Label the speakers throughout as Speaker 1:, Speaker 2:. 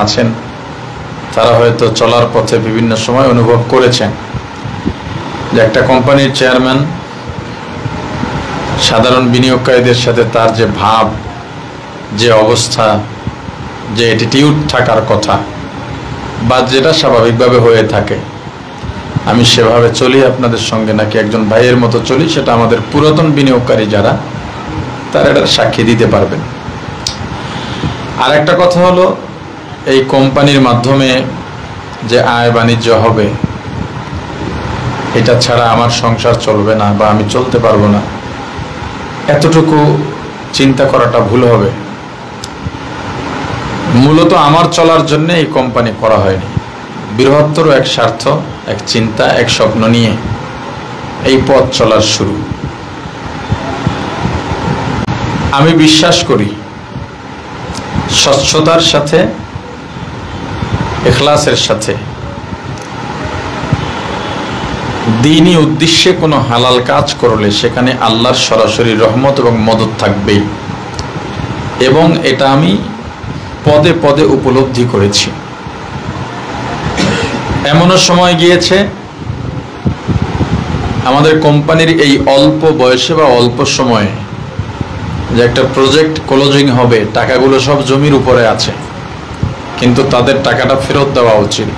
Speaker 1: আছেন তারা হয়তো চলার পথে বিভিন্ন সময় অনুভব করেছেন যে একটা কোম্পানির চেয়ারম্যান সাধারণ বিনিয়োগকারীদের সাথে তার যে ভাব, যে অবস্থা, যে অ্যাটিটিউড থাকার কথা বা যেটা স্বাভাবিকভাবে হয়ে থাকে, আমি সেভাবে চলি আপনাদের সঙ্গে নাকি একজন ভাইয়ের মতো চলি, সেটা আমাদের পুরাতন বিনিয়োগকারী যারা তারা এটা সাক্ষী দিতে পারবেন। আর একটা কথা হলো, এই কোম্পানির মাধ্যমে যে আয় বাণিজ্য হবে এটা ছাড়া আমার সংসার চলবে না বা আমি চলতে পারবো না, এতটুকু চিন্তা করাটা ভুল হবে। মূলত আমার চলার জন্য এই কোম্পানি করা হয়নি, বৃহত্তর এক স্বার্থ, এক চিন্তা, এক স্বপ্ন নিয়ে এই পথ চলার শুরু। আমি বিশ্বাস করি স্বচ্ছতার সাথে, ইখলাসের সাথে, দ্বীনি উদ্দেশ্যে কোনো হালাল কাজ করলে সেখানে আল্লাহর সরাসরি রহমত এবং মদত থাকবেই, এবং এটা আমি পদে পদে উপলব্ধি করেছি। এমনও সময় গিয়েছে আমাদের কোম্পানির এই অল্প বয়সে বা অল্প সময়ে যে একটা প্রজেক্ট ক্লোজিং হবে, টাকাগুলো সব জমির উপরে আছে, কিন্তু তাদের টাকাটা ফেরত দেওয়া উচিত।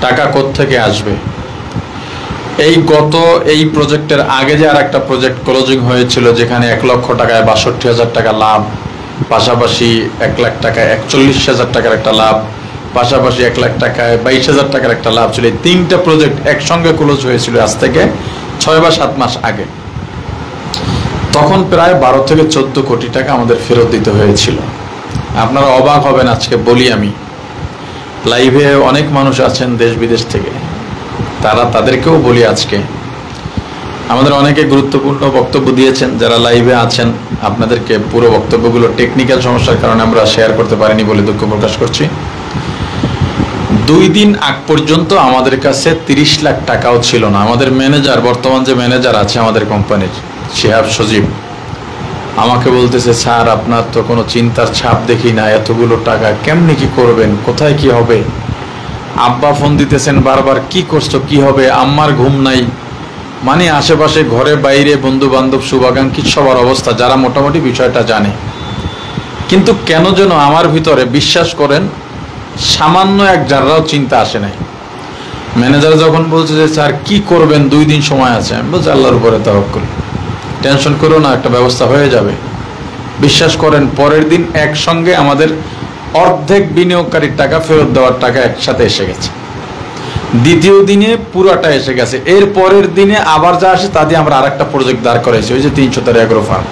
Speaker 1: টাকা কোত্থেকে আসবে? এই প্রজেক্টের আগে যে আর একটা প্রজেক্ট ক্লোজিং হয়েছিল যেখানে 1 লক্ষ টাকায় 62,000 টাকা লাভ, পাশাপাশি 1 লাখ টাকায় 41,000 টাকার একটা লাভ, পাশাপাশি 1 লাখ টাকায় 22,000 টাকার একটা লাভ ছিল। এই 3টা প্রজেক্ট একসঙ্গে ক্লোজ হয়েছিল আজ থেকে 6 বা 7 মাস আগে। তখন প্রায় 12 থেকে 14 কোটি টাকা আমাদের ফেরত দিতে হয়েছিল। আপনারা অবাক হবেন, আজকে বলি, আমি লাইভে অনেক মানুষ আছেন দেশ বিদেশ থেকে, তাদেরকেও বলি। আজকে আমাদের অনেকে গুরুত্বপূর্ণ বক্তব্য দিয়েছেন, যারা লাইভে আছেন আপনাদেরকে পুরো বক্তব্যগুলো টেকনিক্যাল সমস্যার কারণে আমরা শেয়ার করতে পারিনি বলে দুঃখ প্রকাশ করছি। 2 দিন আগ পর্যন্ত আমাদের কাছে 30 লাখ টাকাও ছিল না। আমাদের ম্যানেজার, বর্তমান যে ম্যানেজার আছে আমাদের কোম্পানির, শিহাব সজীব, আমাকে বলতেছে, স্যার আপনার তো কোনো চিন্তার ছাপ দেখি না, এতগুলো টাকা কেমনি কি করবেন, কোথায় কি হবে? আব্বা ফোন দিতেছেন বারবার, কি করছো, কি হবে? আম্মার ঘুম নাই, মানে আশেপাশে ঘরে বাইরে বন্ধু বান্ধব শুভাকাঙ্ক্ষী সবার অবস্থা, যারা মোটামুটি বিষয়টা জানে। কিন্তু কেন যেন আমার ভিতরে, বিশ্বাস করেন, সামান্য এক জাররাও চিন্তা আসে নাই। ম্যানেজার যখন বলছে যে স্যার কি করবেন, 2 দিন সময় আছে, আমি বলছি আল্লাহর উপরে তাওয়াক্কুল, টেনশন করো না, একটা ব্যবস্থা হয়ে যাবে। বিশ্বাস করেন, পরের দিন একসঙ্গে আমাদের অর্ধেক বিনিয়োগকারীর টাকা ফেরত দেওয়ার টাকা একসাথে এসে গেছে। দ্বিতীয় দিনে পুরাটা এসে গেছে। এর পরের দিনে আবার যা আসে তা দিয়ে আমরা আরেকটা প্রজেক্ট দাঁড় করাইছি, ওই যে 300 এগ্রো ফার্ম।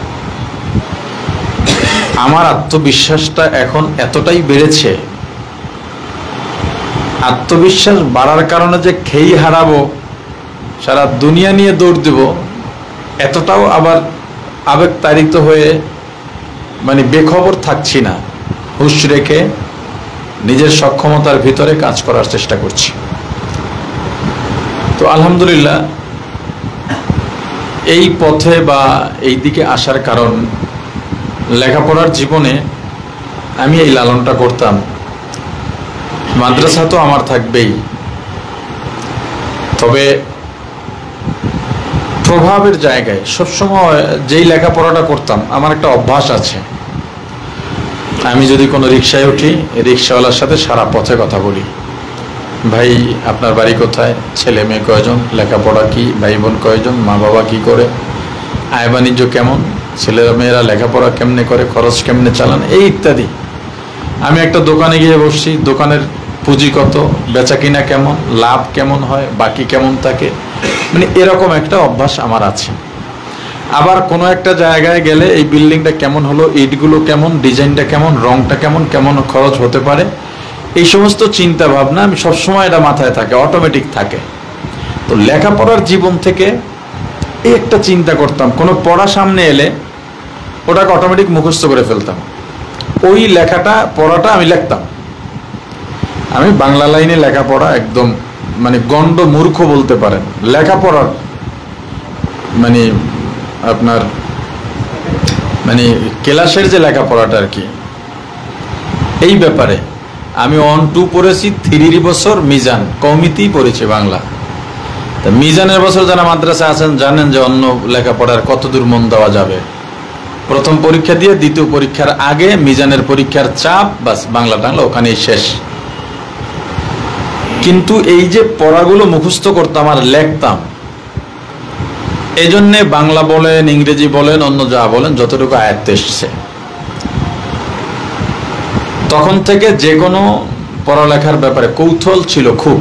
Speaker 1: আমার আত্মবিশ্বাসটা এখন এতটাই বেড়েছে, আত্মবিশ্বাস বাড়ার কারণে যে খেই হারাবো, সারা দুনিয়া নিয়ে দৌড় দেব, এতটাও আবার আবেগ তাড়িত হয়ে মানে বেখবর থাকছি না। হুঁশ রেখে নিজের সক্ষমতার ভিতরে কাজ করার চেষ্টা করছি। তো আলহামদুলিল্লাহ, এই পথে বা এই দিকে আসার কারণ, লেখাপড়ার জীবনে আমি এই লালনটা করতাম। মাদ্রাসা তো আমার থাকবেই, তবে প্রভাবের জায়গায় সবসময় যেই লেখাপড়াটা করতাম, আমার একটা অভ্যাস আছে, আমি যদি কোনো রিক্সায় উঠি, রিক্সাওয়ালার সাথে সারা পথে কথা বলি। ভাই আপনার বাড়ি কোথায়, ছেলে মেয়ে কয়জন, লেখাপড়া কি, ভাই বোন কয়জন, মা বাবা কি করে, আয় বাণিজ্য কেমন, ছেলেরা মেয়েরা লেখাপড়া কেমনে করে, খরচ কেমনে চালান, এই ইত্যাদি। আমি একটা দোকানে গিয়ে বসছি, দোকানের পুঁজি কত, বেচা কিনা কেমন, লাভ কেমন হয়, বাকি কেমন থাকে, মানে এরকম একটা অভ্যাস আমার আছে। আবার কোনো একটা জায়গায় গেলে এই বিল্ডিংটা কেমন হলো, ইটগুলো কেমন, ডিজাইনটা কেমন, রংটা কেমন, কেমন খরচ হতে পারে, এই সমস্ত চিন্তা ভাবনা আমি সবসময় এটা মাথায় থাকে, অটোমেটিক থাকে। তো লেখাপড়ার জীবন থেকে এই একটা চিন্তা করতাম, কোনো পড়া সামনে এলে ওটাকে অটোমেটিক মুখস্থ করে ফেলতাম। ওই পড়াটা আমি লিখতাম। আমি বাংলা লাইনে লেখাপড়া একদম মানে গণ্ড মূর্খ বলতে পারেন। লেখাপড়ার মানে আপনার মানে ক্লাসের যে লেখাপড়াটা আর কি, এই ব্যাপারে আমি 1-2 পড়েছি, 3 বছর মিজান কওমিতেই পড়েছি বাংলা। তা মিজানের বছর যারা মাদ্রাসা আছেন জানেন যে অন্য লেখাপড়ার কতদূর মন দেওয়া যাবে। প্রথম পরীক্ষা দিয়ে দ্বিতীয় পরীক্ষার আগে মিজানের পরীক্ষার চাপ, বাস বাংলা টাংলা ওখানেই শেষ। কিন্তু এই যে পড়াগুলো মুখস্থ করতাম আর লেখতাম, এই জন্যে বাংলা বলেন, ইংরেজি বলেন, অন্য যা বলেন যতটুকু আয়ত্তে এসছে, তখন থেকে যে কোনো পড়ালেখার ব্যাপারে কৌতূহল ছিল খুব।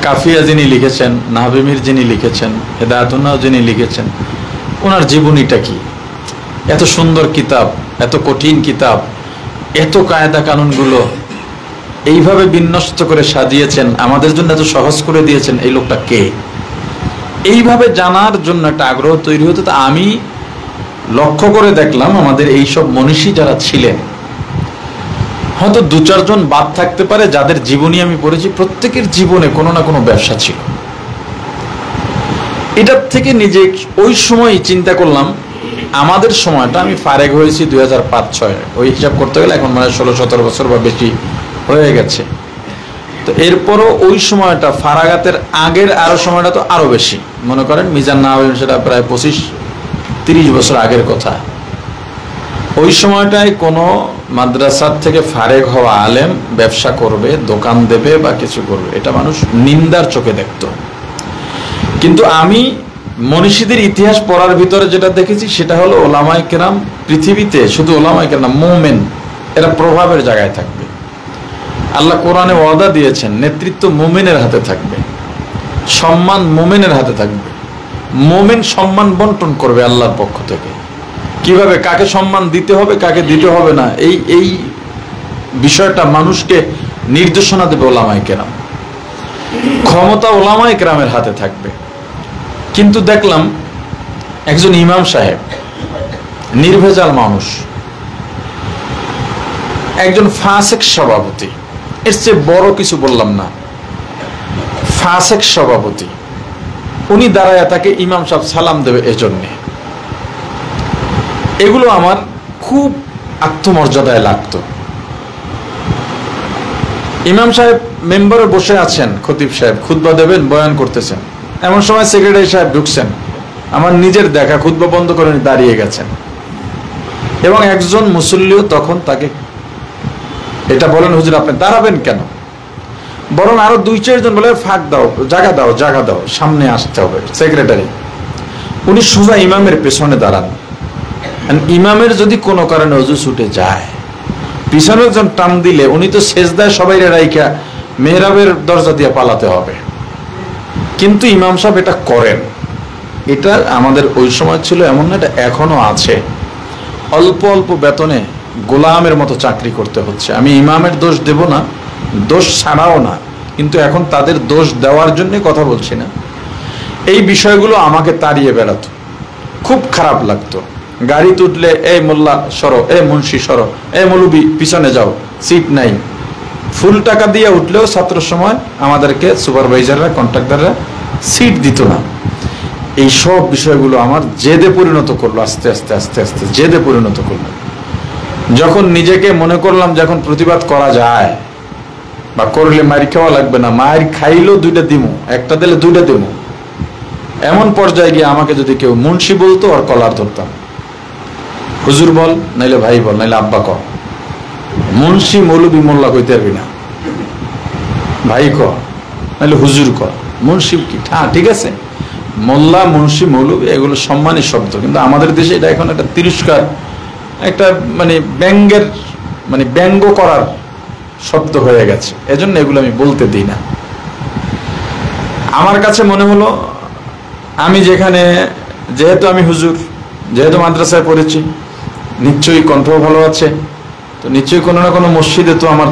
Speaker 1: কাফিয়া যিনি লিখেছেন, নাহবিমির যিনি লিখেছেন, হেদায়াতুন্নাহ যিনি লিখেছেন, ওনার জীবনীটা কি, এত সুন্দর কিতাব, এত কঠিন কিতাব, এত কায়দা কানুনগুলো এইভাবে বিন্যস্ত করে সাজিয়েছেন, আমাদের জন্য এত সহজ করে দিয়েছেন, এই লোকটা কে? এইভাবে জানার জন্য একটা আগ্রহ তৈরি হতো। তা আমি লক্ষ্য করে দেখলাম আমাদের এইসব মনীষী যারা ছিলেন, হয়তো 2-4 জন বাদ থাকতে পারে যাদের জীবনী আমি পড়েছি, প্রত্যেকের জীবনে কোনো না কোনো ব্যবসা ছিল। এটার থেকে নিজে ওই সময় চিন্তা করলাম, আমাদের সময়টা, আমি ফারেগ হয়েছি 2005-06, ওই হিসাব করতে গেলে এখন মানে 16-17 বছর বা বেশি হয়ে গেছে। তো এরপরও ওই সময়টা, ফারাগাতের আগের আরো সময়টা তো আরো বেশি, মনে করেন মিজান না হবেন সেটা প্রায় 25-30 বছর আগের কথা। ওই সময়টায় কোনো মাদ্রাসার থেকে ফারেগ হওয়া আলেম ব্যবসা করবে, দোকান দেবে বা কিছু করবে, এটা মানুষ নিন্দার চোখে দেখত। কিন্তু আমি মনীষীদের ইতিহাস পড়ার ভিতরে যেটা দেখেছি সেটা হলো ওলামায়ে কেরাম পৃথিবীতে, শুধু ওলামায়ে কেরাম, মুমিন, এরা প্রভাবের জায়গায় থাকবে। আল্লাহ কোরআনে ওয়াদা দিয়েছেন নেতৃত্ব মুমিনের হাতে থাকবে, সম্মান মুমিনের হাতে থাকবে। মুমিন সম্মান বন্টন করবে আল্লাহর পক্ষ থেকে। কিভাবে, কাকে সম্মান দিতে হবে, কাকে দিতে হবে না, এই বিষয়টা মানুষকে নির্দেশনা দেবে ওলামায়ে কেরাম। ক্ষমতা ওলামায়ে কেরামের হাতে থাকবে। কিন্তু দেখলাম একজন ইমাম সাহেব, নির্ভেজাল মানুষ, একজন ফাসেক সভাপতি, এর চেয়ে বড় কিছু বললাম না, ফাসেক সভাপতি, উনি দাঁড়ায় তাকে ইমাম সাহেব সালাম দেবে, এজন্যে এগুলো আমার খুব আত্মমর্যাদায় লাগতো। ইমাম সাহেব মেম্বারে বসে আছেন, খতিব সাহেব খুতবা দেবেন, বয়ান করতেছেন, এমন সময় সেক্রেটারি সাহেব ঢুকছেন, আমার নিজের দেখা, খুতবা বন্ধ করে দাঁড়িয়ে গেছেন, এবং একজন মুসল্লিও তখন তাকে এটা বলেন, হুজুর আপনি দাঁড়াবেন কেন? বরং আরো 2-4 জন বলে ফাঁক দাও, জায়গা দাও, জায়গা দাও, সামনে আসতে হবে। সেক্রেটারি উনি সোজা ইমামের পেছনে দাঁড়ান। ইমামের যদি কোনো কারণে ওযু ছুটে যায়, পিছনে একজন টান দিলে উনি তো সেজদায় সবাই রাইখা মেহরাবের দরজা দিয়ে পালাতে হবে। কিন্তু ইমাম সাহেব এটা করেন। এটা আমাদের ওই সময় ছিল, এমন না, এটা এখনো আছে। অল্প অল্প বেতনে গোলামের মতো চাকরি করতে হচ্ছে। আমি ইমামের দোষ দেব না, দোষ ছাড়াও না, কিন্তু এখন তাদের দোষ দেওয়ার জন্য কথা বলছি না। এই বিষয়গুলো আমাকে তাড়িয়ে বেড়াতো, খুব খারাপ লাগতো। গাড়িতে উঠলে এই মোল্লা সরো, এই মুন্সি সরো, এই মৌলবি পিছনে যাও, সিট নাই। ফুল টাকা দিয়ে উঠলেও ছাত্র সময় আমাদেরকে সুপারভাইজাররা, কন্ট্রাক্টররা সিট দিত না। এই সব বিষয়গুলো আমার জেদে পরিণত করলো, আস্তে আস্তে আস্তে আস্তে জেদে পরিণত করলো। যখন নিজেকে মনে করলাম যখন প্রতিবাদ করা যায় বা করলে মার খাওয়া লাগবে না, মার খাইলেও 2টা দিমু, একটা দিলে 2টা দিমু, এমন পর্যায়ে গিয়ে আমাকে যদি কেউ মুন্সি বলতো আর কলার ধরতাম, হুজুর বল, নাইলে ভাই বল, নাইলে আব্বা ক, মুন্সি মৌলবি মোল্লা কইতে পারবি না, ভাই ক, নাইলে হুজুর ক, মুন্সি কি? হ্যাঁ ঠিক আছে, মোল্লা, মুন্সি, মৌলবি এগুলো সম্মানের শব্দ, কিন্তু আমাদের দেশে এটা এখন একটা তিরস্কার, একটা মানে ব্যঙ্গের, মানে ব্যঙ্গ করার শব্দ হয়ে গেছে। এজন্য এগুলো আমি বলতে দিই না। আমার কাছে মনে হলো আমি যেখানে, যেহেতু আমি হুজুর, যেহেতু মাদ্রাসায় পড়েছি, নিশ্চয়ই কণ্ঠ ভালো আছে, তো নিশ্চয়ই কোনো না কোনো মসজিদে তো আমার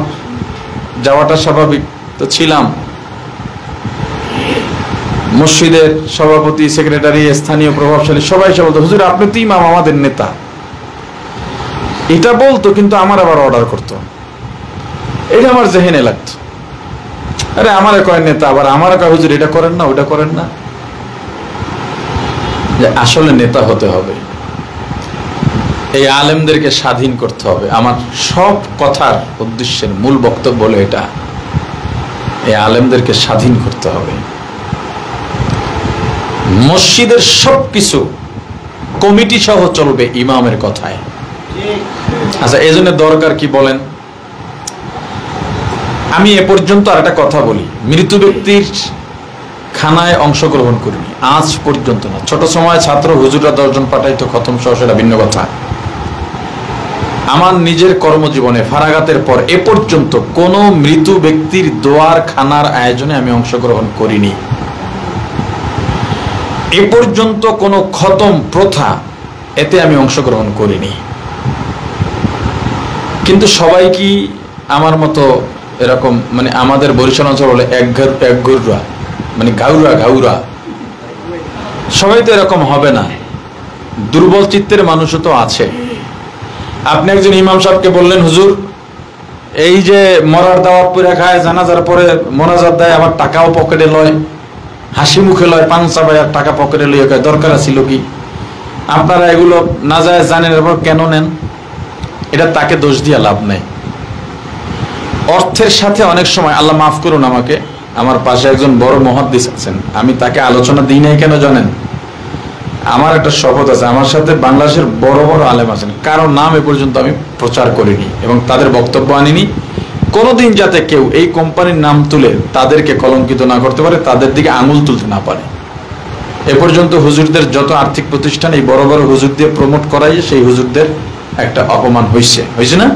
Speaker 1: যাওয়াটা স্বাভাবিক। তো ছিলাম, মসজিদের সভাপতি, সেক্রেটারি, স্থানীয় প্রভাবশালী সবাই সে বলতো, হুজুর আপনি তো ইমাম, আমাদের নেতা, এটা বলতো, কিন্তু আমার আবার অর্ডার করতো। এটা আমার জেহেনে লাগতো, আরে আমার কয় নেতা, আবার আমার কয় হুজুর এটা করেন না, ওটা করেন না। যে আসলে নেতা হতে হবে, এই আলেমদেরকে স্বাধীন করতে হবে। আমার সব কথার উদ্দেশ্যের মূল বক্তব্য হলো এটা, এই আলেমদেরকে স্বাধীন করতে হবে। মসজিদের সবকিছু কমিটি সহ চলবে ইমামের কথায়। আচ্ছা, এই জন্য দরকার কি বলেন? আমি এ পর্যন্ত আর একটা কথা বলি, মৃত ব্যক্তির খানায় অংশগ্রহণ করিনি আজ পর্যন্ত না। ছোট সময় ছাত্র হুজুররা 10 জন পাঠাইতো খতম সহ, সেটা ভিন্ন কথা। আমার নিজের কর্মজীবনে ফারাগাতের পর এ পর্যন্ত কোনো মৃত ব্যক্তির দোয়ার খানার আয়োজনে আমি অংশগ্রহণ করিনি। এ পর্যন্ত কোনো খতম প্রথা এতে আমি অংশগ্রহণ করিনি। কিন্তু সবাই কি আমার মতো এরকম, মানে আমাদের বরিশাল অঞ্চল বলে এক ঘুররা, মানে ঘাউরা, সবাই তো এরকম হবে না। দুর্বল চিত্তের মানুষও তো আছে। আপনি একজন ইমাম সাহেবকে বললেন, হুজুর এই যে মরার দাওয়াত পরে খায়, জানাজার পরে মোনাজাত দেয়, আবার টাকাও পকেটে লয়, হাসি মুখে লয়, পাংচা ভাইয়ার টাকা পকেটে লইয়া খায়, দরকার ছিল কি? আপনারা এগুলো না যায় জানেন, এরপর কেন নেন? এটা তাকে দোষ দিয়া লাভ নাই। অর্থের সাথে অনেক সময়, আল্লাহ মাফ করুন আমাকে, আমার পাশে একজন বড় মুহাদ্দিস আছেন, আমি তাকে আলোচনা দিই নাই কেন জানেন? আমার একটা শপথ আছে, আমার সাথে বাংলাদেশের বড় বড় আলেম আছেন, কারো নাম এ পর্যন্ত আমি প্রচার করিনি এবং তাদের বক্তব্য আনিনি। কোনোদিন যাতে কেউ এই কোম্পানির নাম তুলে তাদেরকে কলঙ্কিত না করতে পারে, তাদের দিকে আঙুল তুলতে না পারে। এ পর্যন্ত হুজুরদের যত আর্থিক প্রতিষ্ঠান এই বড় বড় হুজুর দিয়ে প্রমোট করাই, সেই হুজুরদের একটা অপমান হয়েছে না?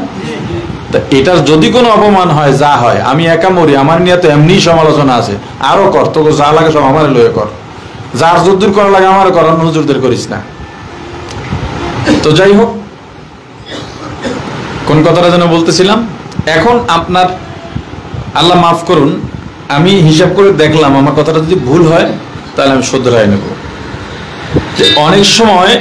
Speaker 1: তা এটার যদি কোনো অপমান হয়, যা হয়, আমি একা মরি, আমার নিয়ে তো এমনি সমালোচনা আছে, আরো কর, তোকে যা লাগে সব আমার লয়ে কর, যার যদ্দূর করা লাগে আমার কর, অন্য হুজুরদের করিস না। তো যাই হোক, কোন কথাটা যেন বলতেছিলাম। এখন আপনার, আল্লাহ মাফ করুন, আমি হিসাব করে দেখলাম, আমার কথাটা যদি ভুল হয় তাহলে আমি শুধরাই নেব। যে অনেক সময়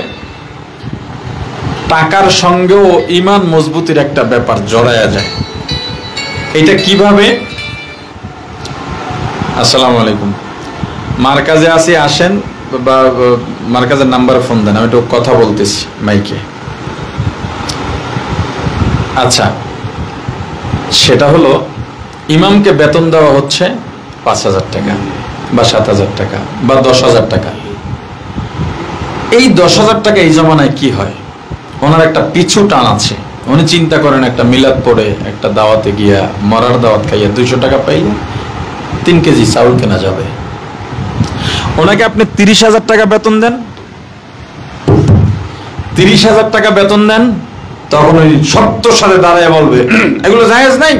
Speaker 1: টাকার সঙ্গেও ইমান মজবুতির একটা ব্যাপার জড়ায়া যায়। এটা কিভাবে? আসসালামু আলাইকুম, মার্কাজে আসি, আসেন, বা মার্কাজের নাম্বারে ফোন দেন, আমি একটু কথা বলতেছি মাইকে। আচ্ছা, সেটা হলো, ইমামকে বেতন দেওয়া হচ্ছে 5,000 টাকা বা 7,000 টাকা বা 10,000 টাকা। এই 10,000 টাকা এই জমানায় কি হয়? ওনার একটা পিছু টান আছে। উনি চিন্তা করেন, একটা মিলাদ পড়ে একটা দাওয়াতে গিয়া, মরার দাওয়াত খাইয়া 200 টাকা পাইলে 3 কেজি চাউল কেনা যাবে। ওনাকে আপনি 30,000 টাকা বেতন দেন, 30,000 টাকা বেতন দেন, তখন ওই সত্যর সাথে দাঁড়ায় বলবে এগুলো জায়েজ নাই।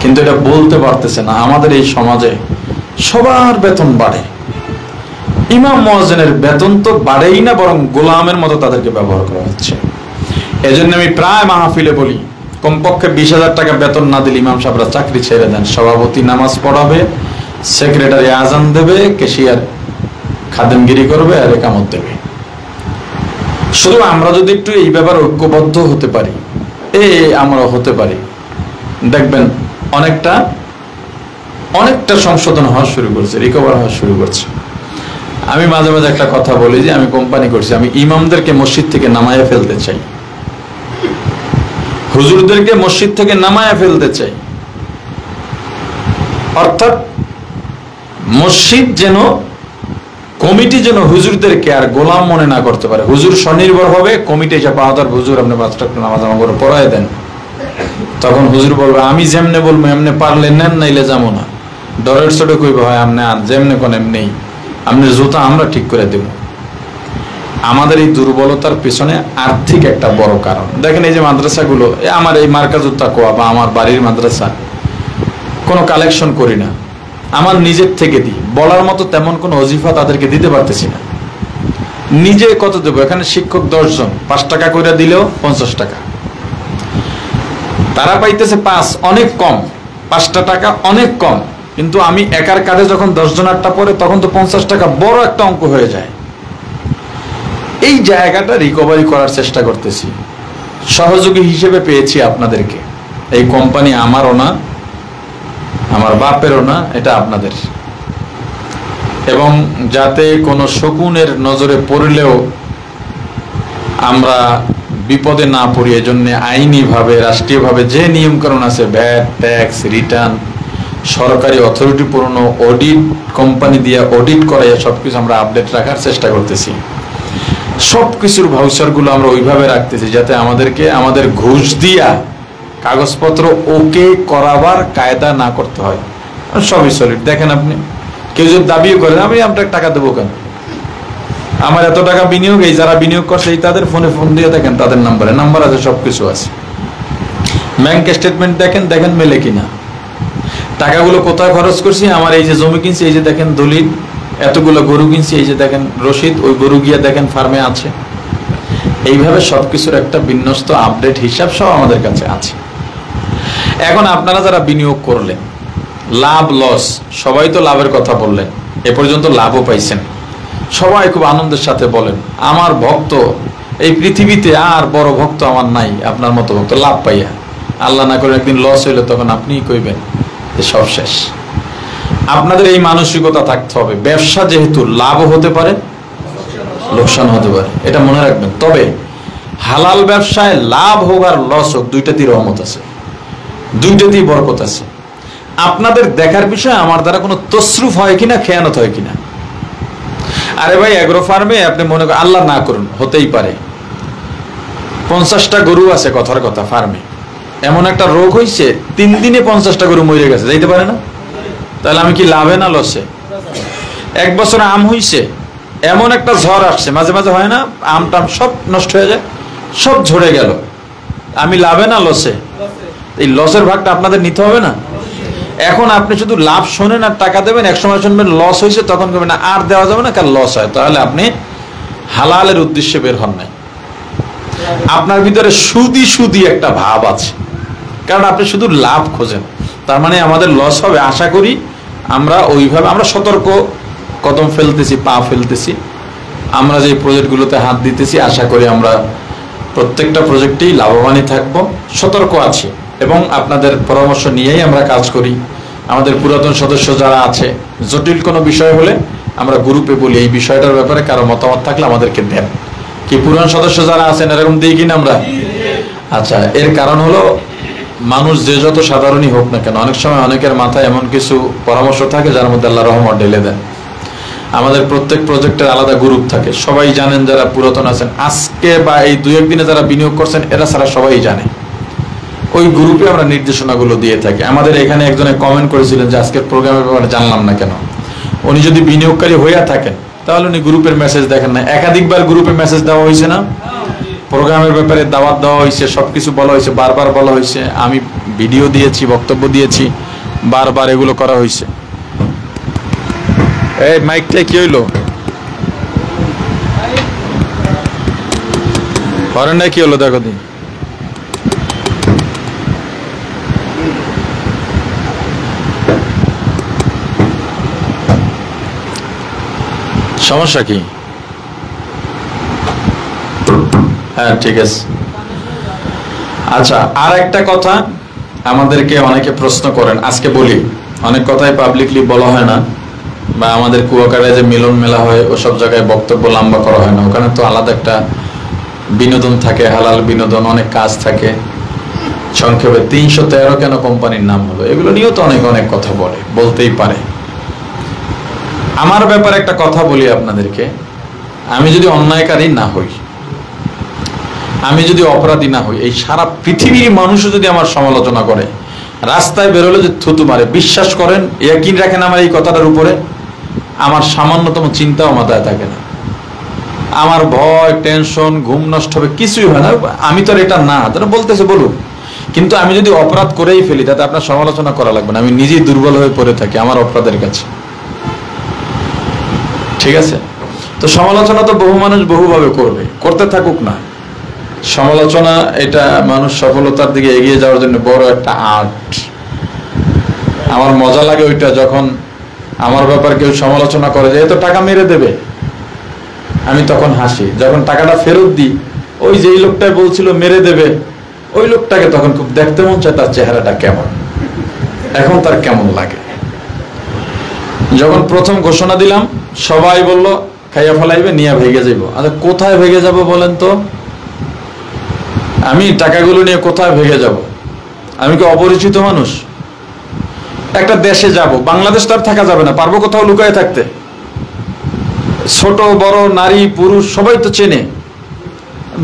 Speaker 1: কিন্তু এটা বলতে পারতেছে না। আমাদের এই সমাজে সবার বেতন বাড়ে, ইমাম মুয়াজ্জিনের বেতন তো বাড়েই না, বরং গোলামের মতো তাদেরকে ব্যবহার করা হচ্ছে। এজন্য আমি প্রায় মাহফিলে বলি, কমপক্ষে 20,000 টাকা বেতন না দিলে ইমাম সাহেবরা চাকরি ছেড়ে দেন। সভাপতি নামাজ পড়াবে, সেক্রেটারি আজান দেবে, ক্যাশিয়ার খাদেমগিরি করবে, আর একামত দেবে। শুধু আমরা যদি একটু এই ব্যাপারে ঐক্যবদ্ধ হতে পারি, আমরা হতে পারি, দেখবেন অনেকটা সংশোধন হওয়া শুরু করছে, রিকভার হওয়া শুরু করছে। আমি মাঝে মাঝে একটা কথা বলি যে আমি কোম্পানি করছি, আমি ইমামদেরকে মসজিদ থেকে নামায়া ফেলতে চাই, হুজুরদেরকে মসজিদ থেকে নামায়া ফেলতে চাই। অর্থাৎ মসজিদ যেন, কমিটি যেন হুজুরদেরকে আর গোলাম মনে না করতে পারে। হুজুর স্বনির্ভর হবে, কমিটি এসে পাহাদার হুজুর আপনি 5 টাকা নামাজ আমার করে পড়ায় দেন। তখন হুজুর বলবে আমি যেমনে বলবো এমনি, পারলে নেন, নাইলে যাবো না। ডরের ছোট কইবে হয় আপনি আন, যেমনে কোন এমনি, আপনি জুতা আমরা ঠিক করে দেব। আমাদের এই দুর্বলতার পেছনে আর্থিক একটা বড় কারণ। দেখেন এই যে মাদ্রাসাগুলো, আমার এই মার্কাজুত তাকওয়া বা আমার বাড়ির মাদ্রাসা, কোনো কালেকশন করি না, আমার নিজের থেকে দিই। বলার মতো তেমন কোনো ওজিফা তাদেরকে দিতে পারতেছি না। নিজে কত দেবো? এখানে শিক্ষক 10 জন, 5 টাকা করে দিলেও 50 টাকা, তারা পাইতেছে 5, অনেক কম। 5টা টাকা অনেক কম, কিন্তু আমি একার কাঁধে যখন 10 জনেরটা পড়ে, তখন তো 50 টাকা বড় একটা অঙ্ক হয়ে যায়। এই জায়গাটা রিকভারি করার চেষ্টা করতেছি। সহযোগী হিসেবে পেয়েছি আপনাদেরকে। এই কোম্পানি আমারও না, আমার বাপেরও না, এটা আপনাদের। এবং যাতে কোনো শকুনের নজরে পড়লেও আমরা বিপদে না পড়ি, এজন্য আইনিভাবে রাষ্ট্রীয়ভাবে যে নিয়মকানুন আছে, ভ্যাট, ট্যাক্স, রিটার্ন, সরকারি অথরিটি পূর্ণ অডিট, কোম্পানি দিয়ে অডিট করাইয়া সবকিছু আমরা আপডেট রাখার চেষ্টা করতেছি। সবকিছুর ভাউচারগুলো আমরা ওইভাবে রাখতেছি যাতে আমাদেরকে আমাদের ঘুষ দিয়া কাগজপত্র ওকে করাবার কায়দা না করতে হয়। সবই সলিড। দেখেন আপনি কেউ যদি দাবিও করেন আমি আপনাকে টাকা দেবো কেন, আমার এত টাকা বিনিয়োগ, এই যারা বিনিয়োগ করছে এই তাদের ফোনে ফোন দিয়ে দেখেন, তাদের নাম্বার আছে, সবকিছু আছে। ব্যাংক স্টেটমেন্ট দেখেন, দেখেন মেলে কিনা, টাকাগুলো কোথায় খরচ করছি, আমার এই যে জমি কিনছি এই যে দেখেন দলিল, এতগুলো গরু কিনছি এই যে দেখেন রসিদ, ওই গরু গিয়া দেখেন ফার্মে আছে। এইভাবে সবকিছুর একটা বিন্যস্ত আপডেট হিসাব সব আমাদের কাছে আছে। এখন আপনারা যারা বিনিয়োগ করলেন, লাভ লস সবাই তো লাভের কথা বললেন, এ পর্যন্ত লাভও পাইছেন, সবাই খুব আনন্দের সাথে বলেন আমার ভক্ত এই পৃথিবীতে আর বড় ভক্ত আমার নাই, আপনার মতো ভক্ত লাভ পাইয়া। আল্লাহ না করে একদিন লস হইলে তখন আপনিই কইবেন যে সব শেষ। আপনাদের এই মানসিকতা থাকতে হবে, ব্যবসা যেহেতু লাভও হতে পারে লোকসান হতে পারে, এটা মনে রাখবেন। তবে হালাল ব্যবসায় লাভ হোক আর লস হোক দুইটাতেই রহমত আছে, দুইটাতেই বরকত আছে। আপনাদের দেখার বিষয় আমার দ্বারা কোনো তসরুফ হয় কিনা, খেয়ানত হয় কিনা। আরে ভাই এগ্রো ফার্মে আপনি মনে করেন আল্লাহ না করুন হতেই পারে 50টা গরু আছে, কথার কথা ফার্মে এমন একটা রোগ হয়েছে 3 দিনে 50টা গরু মরে গেছে, যাইতে পারে না? তাহলে আমি কি লাভে না লসে? 1 বছর আম হইছে, এমন একটা ঝড় আসছে, মাঝে মাঝে হয় না আম টাম সব নষ্ট হয়ে যায়, সব ঝরে গেল, আমি লাভে না লসে? এই লসের ভাগটা আপনাদের নিতে হবে না? এখন আপনি শুধু লাভ শোনেন আর টাকা দেবেন, এক সময় শুনবেন লস হয়েছে, তখন করবেন না আর দেওয়া যাবে না, কার লস হয়, তাহলে আপনি হালালের উদ্দেশ্যে বের হন নাই। আপনার ভিতরে সুদি সুদি একটা ভাব আছে, কারণ আপনি শুধু লাভ খোঁজেন, তার মানে আমাদের লস হবে। আশা করি আমরা ওইভাবে আমরা সতর্ক কদম ফেলতেছি, পা ফেলতেছি, আমরা যে প্রজেক্টগুলোতে হাত দিতেছি আশা করি আমরা প্রত্যেকটা প্রজেক্টেই লাভবানই থাকবো, সতর্ক আছি এবং আপনাদের পরামর্শ নিয়েই আমরা কাজ করি। আমাদের পুরাতন সদস্য যারা আছে, জটিল কোনো বিষয় হলে আমরা গ্রুপে বলি এই বিষয়টার ব্যাপারে কারো মতামত থাকলে আমাদেরকে দেন। কি পুরান সদস্য যারা আছেন এরকম দিই কিনা আমরা? আচ্ছা, এর কারণ হলো মানুষ যে যত সাধারণই হোক না কেন, অনেক সময় অনেকের মাথায় এমন কিছু পরামর্শ থাকে যার মধ্যে আল্লাহ রহমত ঢেলে দেন। আমাদের প্রত্যেক প্রজেক্টের আলাদা গ্রুপ থাকে, সবাই জানেন যারা পুরাতন আছেন, আজকে বা এই 2-1 দিনে যারা বিনিয়োগ করছেন এরা ছাড়া সবাই জানে। ওই গ্রুপে আমরা নির্দেশনাগুলো দিয়ে থাকি। আমাদের এখানে একজনে কমেন্ট করেছিলেন যে আজকের প্রোগ্রামের ব্যাপারে জানলাম না কেন। উনি যদি বিনিয়োগকারী হইয়া থাকেন তাহলে উনি গ্রুপের মেসেজ দেখেন না। একাধিকবার গ্রুপে মেসেজ দেওয়া হয়েছে না, প্রোগ্রামের ব্যাপারে দাওয়াত দেওয়া হয়েছে, সবকিছু বলা হয়েছে, বারবার বলা হয়েছে, আমি ভিডিও দিয়েছি, বক্তব্য দিয়েছি, বারবার এগুলো করা হয়েছে। এই মাইকটা কি হইলো? হরেনটা কি হলো দেখো দিন। সমস্যা কি? হ্যাঁ ঠিক আছে। আচ্ছা, আর একটা কথা আমাদেরকে অনেকে প্রশ্ন করেন, আজকে বলি, অনেক কথাই পাবলিকলি বলা হয় না, বা আমাদের কুয়াকাটায় যে মিলন মেলা হয় ওসব জায়গায় বক্তব্য লম্বা করা হয় না, ওখানে তো আলাদা একটা বিনোদন থাকে, হালাল বিনোদন, অনেক কাজ থাকে। সংক্ষেপে 313 কেন কোম্পানির নাম হলো, এগুলো নিয়েও তো অনেক অনেক কথা বলতেই পারে। আমার ব্যাপারে একটা কথা বলি আপনাদেরকে, আমি যদি অন্যায়কারী না হই, আমি যদি অপরাধী না হই, এই সারা পৃথিবীর মানুষও যদি আমার সমালোচনা করে, রাস্তায় বেরোলে যে থুতু মারে, বিশ্বাস করেন, ইয়াকিন রাখেন আমার এই কথাটার উপরে, আমার সামান্যতম চিন্তাও মাথায় থাকে না। আমার ভয়, টেনশন, ঘুম নষ্ট হবে, কিছুই হয় না। আমি তো এটা না, তারা বলতেছে বলুন, কিন্তু আমি যদি অপরাধ করেই ফেলি তাতে আপনার সমালোচনা করা লাগবে না, আমি নিজেই দুর্বল হয়ে পড়ে থাকি আমার অপরাধের কাছে। ঠিক আছে? তো সমালোচনা তো বহু মানুষ বহুভাবে করবে, করতে থাকুক না। সমালোচনা এটা মানুষ সফলতার দিকে এগিয়ে যাওয়ার জন্য বড় একটা আর্ট। আমার মজা লাগে ওইটা, যখন আমার ব্যাপার কেউ সমালোচনা করে যে এত টাকা মেরে দেবে, আমি তখন হাসি। যখন টাকাটা ফেরত দিই, ওই যেই লোকটাই বলছিল মেরে দেবে, ওই লোকটাকে তখন খুব দেখতে মন চায়, তার চেহারাটা কেমন, এখন তার কেমন লাগে। যখন প্রথম ঘোষণা দিলাম সবাই বলল খাইয়া ফেলাইবে, নিয়ে ভেগে যাইব। আচ্ছা কোথায় ভেগে যাব বলেন তো? আমি টাকাগুলো নিয়ে কোথায় ভেগে যাব? আমি কি অপরিচিত মানুষ? একটা দেশে যাব, বাংলাদেশ তো আর থাকা যাবে না, পারবো কোথাও লুকায় থাকতে? ছোট বড় নারী পুরুষ সবাই তো চেনে।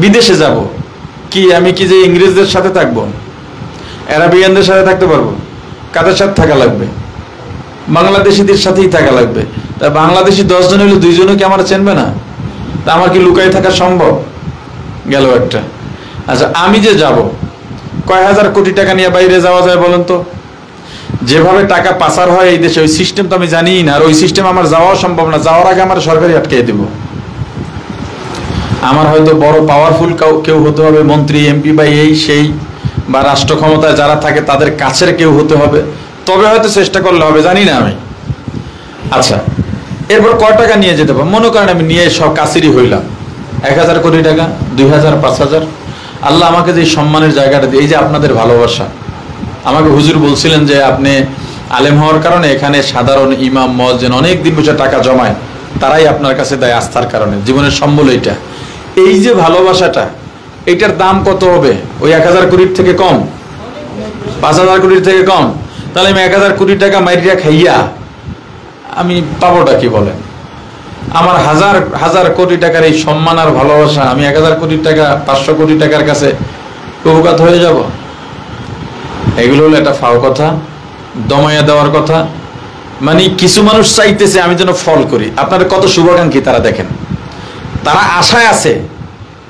Speaker 1: বিদেশে যাব, কি আমি কি যে ইংরেজদের সাথে থাকবো, আরাবিয়ানদের সাথে থাকতে পারবো? কাদের সাথে থাকা লাগবে? বাংলাদেশিদের সাথেই থাকা লাগবে। তা বাংলাদেশি 10 জন হইলে 2 জনও কি আমার চেনবে না? তা আমার কি লুকায় থাকা সম্ভব? গেল একটা। আচ্ছা, আমি যে যাব, কয় হাজার কোটি টাকা নিয়ে বাইরে যাওয়া যায় বলেন তো? যেভাবে টাকা পাচার হয় এই দেশে, ওই সিস্টেম তো আমি জানিই না, আর ওই সিস্টেম আমার যাওয়াও সম্ভব না। যাওয়ার আগে আমার সরকারি আটকে দিব। আমার হয়তো বড় পাওয়ারফুল কেউ হতে হবে, মন্ত্রী এমপি বা এই সেই, বা রাষ্ট্র ক্ষমতায় যারা থাকে তাদের কাছের কেউ হতে হবে, তবে হয়তো চেষ্টা করলে হবে, জানি না আমি। আচ্ছা, এরপর কয় টাকা নিয়ে যেতে পারবো? মনে করেন আমি নিয়ে সব কাছেরই হইলাম 1000 কোটি টাকা, 2000, 5000। আল্লাহ আমাকে যে সম্মানের জায়গাটা দিয়ে, এই যে আপনাদের ভালোবাসা, আমাকে হুজুর বলছিলেন যে আপনি আলেম হওয়ার কারণে এখানে সাধারণ ইমাম মুয়াজ্জিন অনেক দিন বসে টাকা জমায়, তারাই আপনার কাছে দেয় আস্থার কারণে, জীবনের সম্বল এইটা। এই যে ভালোবাসাটা, এইটার দাম কত হবে? ওই 1000 কোটির থেকে কম, 5000 কোটির থেকে কম? তাহলে আমি 1000 কোটি টাকা মাইরিয়া খাইয়া আমি পাবোটা কি বলেন? আমার হাজার হাজার কোটি টাকার এই সম্মান আর ভালোবাসা, আমি 1000 কোটি টাকা 500 কোটি টাকার কাছে উপকাত হয়ে যাব? এগুলো হলো একটা ফাও কথা, দমাইয়া দেওয়ার কথা। মানে কিছু মানুষ চাইতেছে আমি যেন ফল করি। আপনারা কত শুভাকাঙ্ক্ষী তারা, দেখেন, তারা আশায় আছে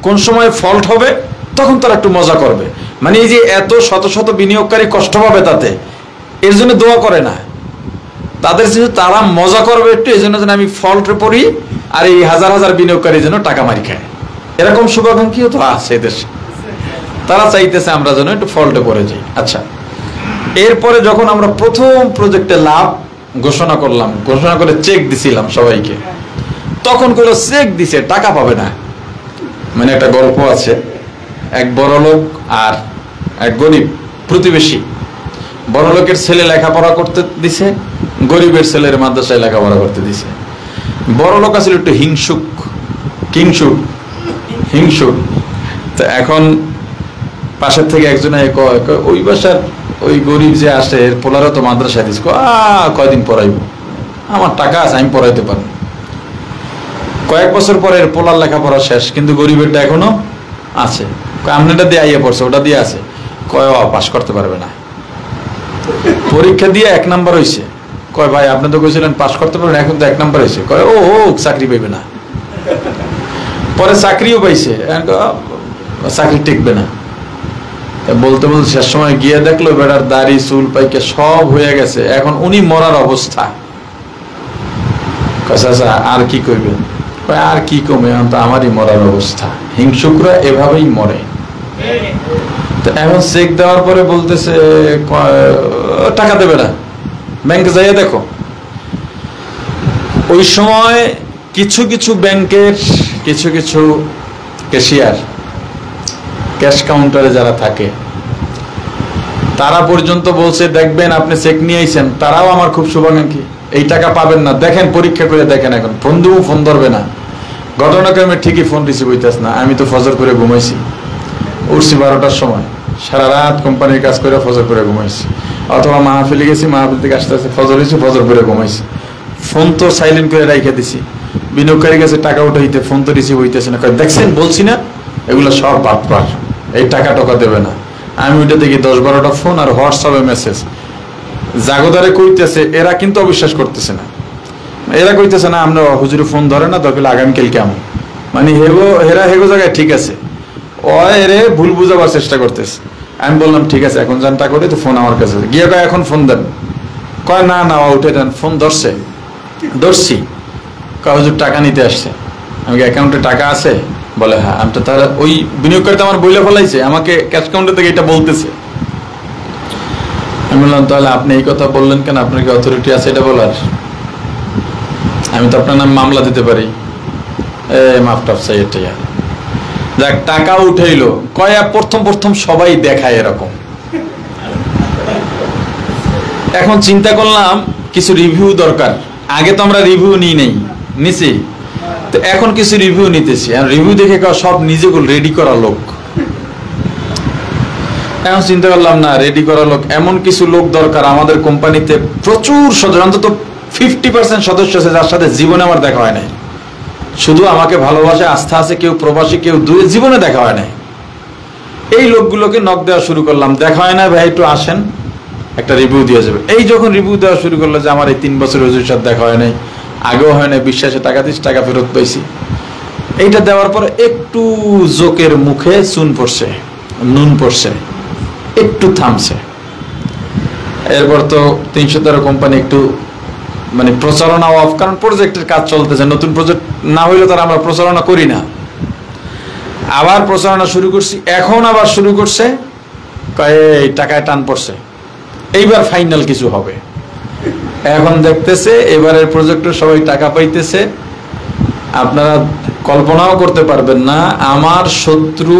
Speaker 1: কোন সময় ফল্ট হবে, তখন তারা একটু মজা করবে। মানে এই যে এত শত শত বিনিয়োগকারী কষ্ট পাবে তাতে, এর জন্য দোয়া করে না, তাদের যেহেতু তারা মজা করবে একটু, এই জন্য যেন আমি ফল্টে পড়ি, আর এই হাজার হাজার বিনিয়োগকারী যেন টাকা মারি খায়। এরকম শুভাকাঙ্ক্ষীও তো আছে দেশে, তারা চাইতেছে আমরা যেন একটু ফল্টে পড়ে যাই। আচ্ছা, এরপরে যখন আমরা প্রথম প্রজেক্টে লাভ ঘোষণা করলাম, ঘোষণা করে চেক দিছিলাম সবাইকে, তখন কোনো চেক দিছে টাকা পাবে না। মানে একটা গল্প আছে, এক বড় লোক আর এক গরিব প্রতিবেশী। বড় লোকের ছেলে লেখাপড়া করতে দিছে, গরিবের ছেলের মাদ্রাসায় লেখাপড়া করতে দিছে। বড় লোক আসলে একটু হিংসুক, তো এখন পাশের থেকে একজনে ওই বাসার ওই গরিব যে আসে এর পোলারও তো মাদ্রাসায় দিস, কয়দিন পড়াইব, আমার টাকা আছে আমি পড়াইতে পারবো। কয়েক বছর পরে এর পোলার লেখাপড়া শেষ, কিন্তু গরিবেরটা এখনো আছে। আমনেটা দিয়ে আইয়া পড়ছে, ওটা দিয়ে আছে, কয় পাস করতে পারবে না। পরীক্ষা দিয়ে 1 নাম্বার হয়েছে, কয় ভাই আপনি তো কইছিলেন পাস করতে পারবেন, এখন তো 1 নাম্বার হয়েছে। কয় ও চাকরি পাইবে না। পরে চাকরিও পাইছে, চাকরি টিকবে না। বলতে বলতে শেষ সময় গিয়ে দেখলো বেটার দাড়ি চুল পাইকে সব হয়ে গেছে, এখন উনি মরার অবস্থা। আর কি কইবেন? আর কি কমে, এখন তো আমারই মরার অবস্থা। হিংসুকরা এভাবেই মরে। তো এখন চেক দেওয়ার পরে বলতেছে টাকা দেবে না, ব্যাংকে যাইয়া দেখো। ওই সময় কিছু কিছু ব্যাংকের কিছু কিছু ক্যাশিয়ার, ক্যাশ কাউন্টারে যারা থাকে, তারা পর্যন্ত বলছে দেখবেন আপনি চেক নিয়ে আইছেন, তারাও আমার খুব শুভাকাঙ্ক্ষী, এই টাকা পাবেন না, দেখেন পরীক্ষা করে দেখেন। এখন ফোন দেবো, ফোন ধরবে না। ঘটনাক্রমে ঠিকই ফোন রিসিভ হইতেছ না। আমি তো ফজর করে ঘুমাইছি, উঠছি 12টার সময়, সারা রাত কোম্পানির কাজ করে ফজর করে ঘুমাইছি, অথবা মাহফিলে গেছি, মাহফিল থেকে আসতে আসতে ফজর হয়েছে, ফজর করে ঘুমাইছি। ফোন তো সাইলেন্ট করে রাইখে দিছি। বিনিয়োগকারীর কাছে টাকা উঠাইতে ফোন তো রিসিভ হইতেছে না। দেখছেন বলছি না, এগুলো সব বাটপার, এই টাকা টাকা দেবে না। আমি ওইটা দেখি 10-12টা ফোন আর হোয়াটসঅ্যাপে মেসেজ। জাগোদারে কইতেছে, এরা কিন্তু অবিশ্বাস করতেছে না। এরা কইতেছে না আমরা হুজুরে ফোন ধরে না, দরকার আগামীকাল কেমন, মানে হেরা হেগো জায়গায় ঠিক আছে, ও এরে ভুল বুঝাবার চেষ্টা করতেছে। আমি বললাম ঠিক আছে এখন জানটা করে, তো ফোন আমার কাছে গিয়ে কয় এখন ফোন দেন। কয় না না উঠে দেন। ফোন ধরছি, কয় হুজুর টাকা নিতে আসছে। আমি অ্যাকাউন্টে টাকা আছে? বলে হ্যাঁ। আমি তো তাহলে ওই বিনিয়োগকারী তো আমার বইলে ফেলাইছে, আমাকে ক্যাশ কাউন্টার থেকে এটা বলতেছে। আমি বললাম তাহলে আপনি এই কথা বললেন কেন, আপনার কি অথরিটি আছে এটা বলার? আমি তো আপনার নাম মামলা দিতে পারি। মাফটাফ চাই এটা, যাক টাকা উঠাইলো। কয়া প্রথম সবাই দেখায় এরকম। এখন চিন্তা করলাম কিছু রিভিউ দরকার। আগে তো আমরা রিভিউ নিছি, তো এখন কিছু রিভিউ নিতেছি। আর রিভিউ দেখে সব নিজেগুলো রেডি করা লোক, এখন চিন্তা করলাম না, রেডি করা লোক, এমন কিছু লোক দরকার আমাদের কোম্পানিতে, প্রচুর সদস্য, অন্তত 50% সদস্য আছে যার সাথে জীবনে আমার দেখা হয় নাই, শুধু আমাকে ভালোবাসে, আস্থা আছে, কেউ প্রবাসী, কেউ দূরে, জীবনে দেখা হয় নাই। এই লোকগুলোকে নক দেওয়া শুরু করলাম, দেখা হয় না ভাই, একটু আসেন, একটা রিভিউ দিয়ে যাবে। এই যখন রিভিউ দেওয়া শুরু করলো যে আমার এই 3 বছর হুজুরের সাথে দেখা হয় নাই, আগেও হয় নাই, বিশ্বাসে টাকা দিস, টাকা ফেরত পাইছি, এইটা দেওয়ার পরে একটু জোকের মুখে চুন পড়ছে, নুন পড়ছে, একটু থামছে। এরপর তো 313 কোম্পানি একটু মানে প্রচারণা অফ, কারণ প্রজেক্টের কাজ চলতেছে, নতুন প্রজেক্ট না হইলে তার আমরা প্রচারণা করি না। আবার প্রচারণা শুরু করছি, এখন আবার শুরু করছে, এই টাকায় টান পড়ছে, এইবার ফাইনাল কিছু হবে। এখন দেখতেছে এবারের প্রজেক্টে সবাই টাকা পাইতেছে। আপনারা কল্পনাও করতে পারবেন না, আমার শত্রু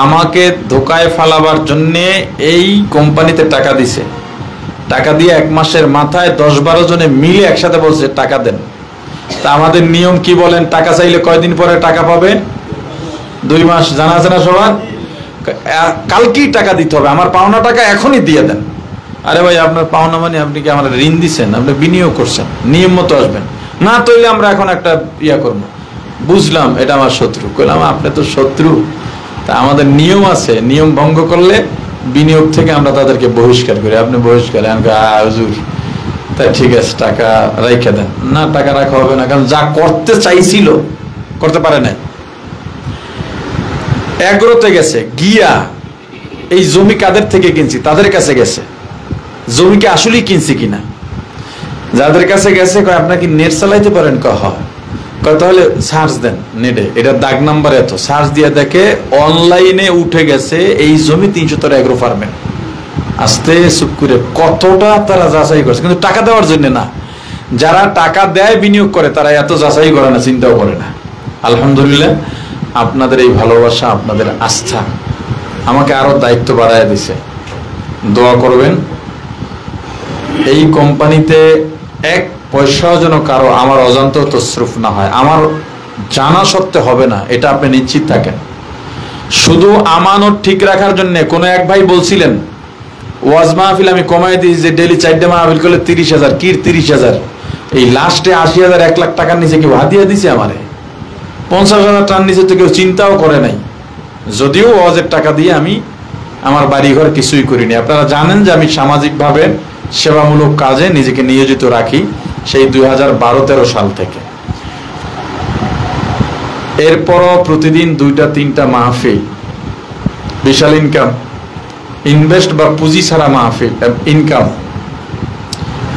Speaker 1: আমাকে ধোকায় ফালাবার জন্যে এই কোম্পানিতে টাকা দিছে। টাকা দিয়ে 1 মাসের মাথায় 10-12 জনে মিলে একসাথে বলছে টাকা দেন। তা আমাদের নিয়ম কি বলেন, টাকা চাইলে কয়দিন পরে টাকা পাবে? 2 মাস। জানা আছে না সবার? কালকেই টাকা দিতে হবে, আমার পাওনা টাকা এখনই দিয়ে দেন। আরে ভাই, আপনার পাওনা মানে আপনি কি আমার ঋণ দিচ্ছেন? আপনি বিনিয়োগ করছেন, নিয়ম মতো আসবেন, না তৈলে আমরা এখন একটা ইয়া করবো। বুঝলাম এটা আমার শত্রু। কইলাম আপনি তো শত্রু, তা আমাদের নিয়ম আছে, নিয়ম ভঙ্গ করলে বিনিয়োগ থেকে আমরা তাদেরকে বহিষ্কার করি। আপনি বহিষ্কার? হুজুর তাই ঠিক আছে, টাকা রাইখা দেন। না, টাকা রাখা হবে না, কারণ যা করতে চাইছিল করতে পারে নাই। এগ্রোতে গেছে, গিয়া এই জমি কাদের থেকে কিনছি তাদের কাছে গেছে, জমিকে আসলেই কিনছি কিনা। যাদের কাছে গেছে কয় আপনার কি নেট চালাইতে পারেন? হয়। তাহলে সার্চ দেন নেটে, এটা দাগ নাম্বার এত, সার্চ দিয়ে দেখে অনলাইনে উঠে গেছে এই জমি 313 এগ্রো ফার্মে। আস্তে চুপ করে কতটা তারা যাচাই করছে, কিন্তু টাকা দেওয়ার জন্য না। যারা টাকা দেয় বিনিয়োগ করে তারা এত যাচাই করে না, চিন্তাও করে না। আলহামদুলিল্লাহ, আপনাদের এই ভালোবাসা, আপনাদের আস্থা আমাকে আরো দায়িত্ব বাড়ায় দিছে। দোয়া করবেন এই কোম্পানিতে 1 পয়সাও যেন কারো আমার অজান্ত তসরুফ না হয়, আমার জানা সত্ত্বে হবে না, এটা আপনি নিশ্চিত থাকেন। শুধু আমানত ঠিক রাখার জন্য কোন এক ভাই বলছিলেন ওয়াজ মাহফিল আমি কমাই দিয়েছি, যে ডেইলি 4টে মাহফিল করলে 30,000, কি 30,000? এই লাস্টে 80,000 1 লাখ টাকার নিচে কেউ হাদিয়া দিছে আমারে, 50,000 টাকার নিচে তো কেউ চিন্তাও করে নাই। যদিও ওয়াজের টাকা দিয়ে আমি আমার বাড়িঘর কিছুই করিনি। আপনারা জানেন যে আমি সামাজিকভাবে সেবামূলক কাজে নিজেকে নিয়োজিত রাখি সেই 2012-13 সাল থেকে। এরপরও প্রতিদিন 2-3টা মাহফিল, বিশাল ইনকাম, ইনভেস্ট বা পুঁজি ছাড়া মাহফিল ইনকাম,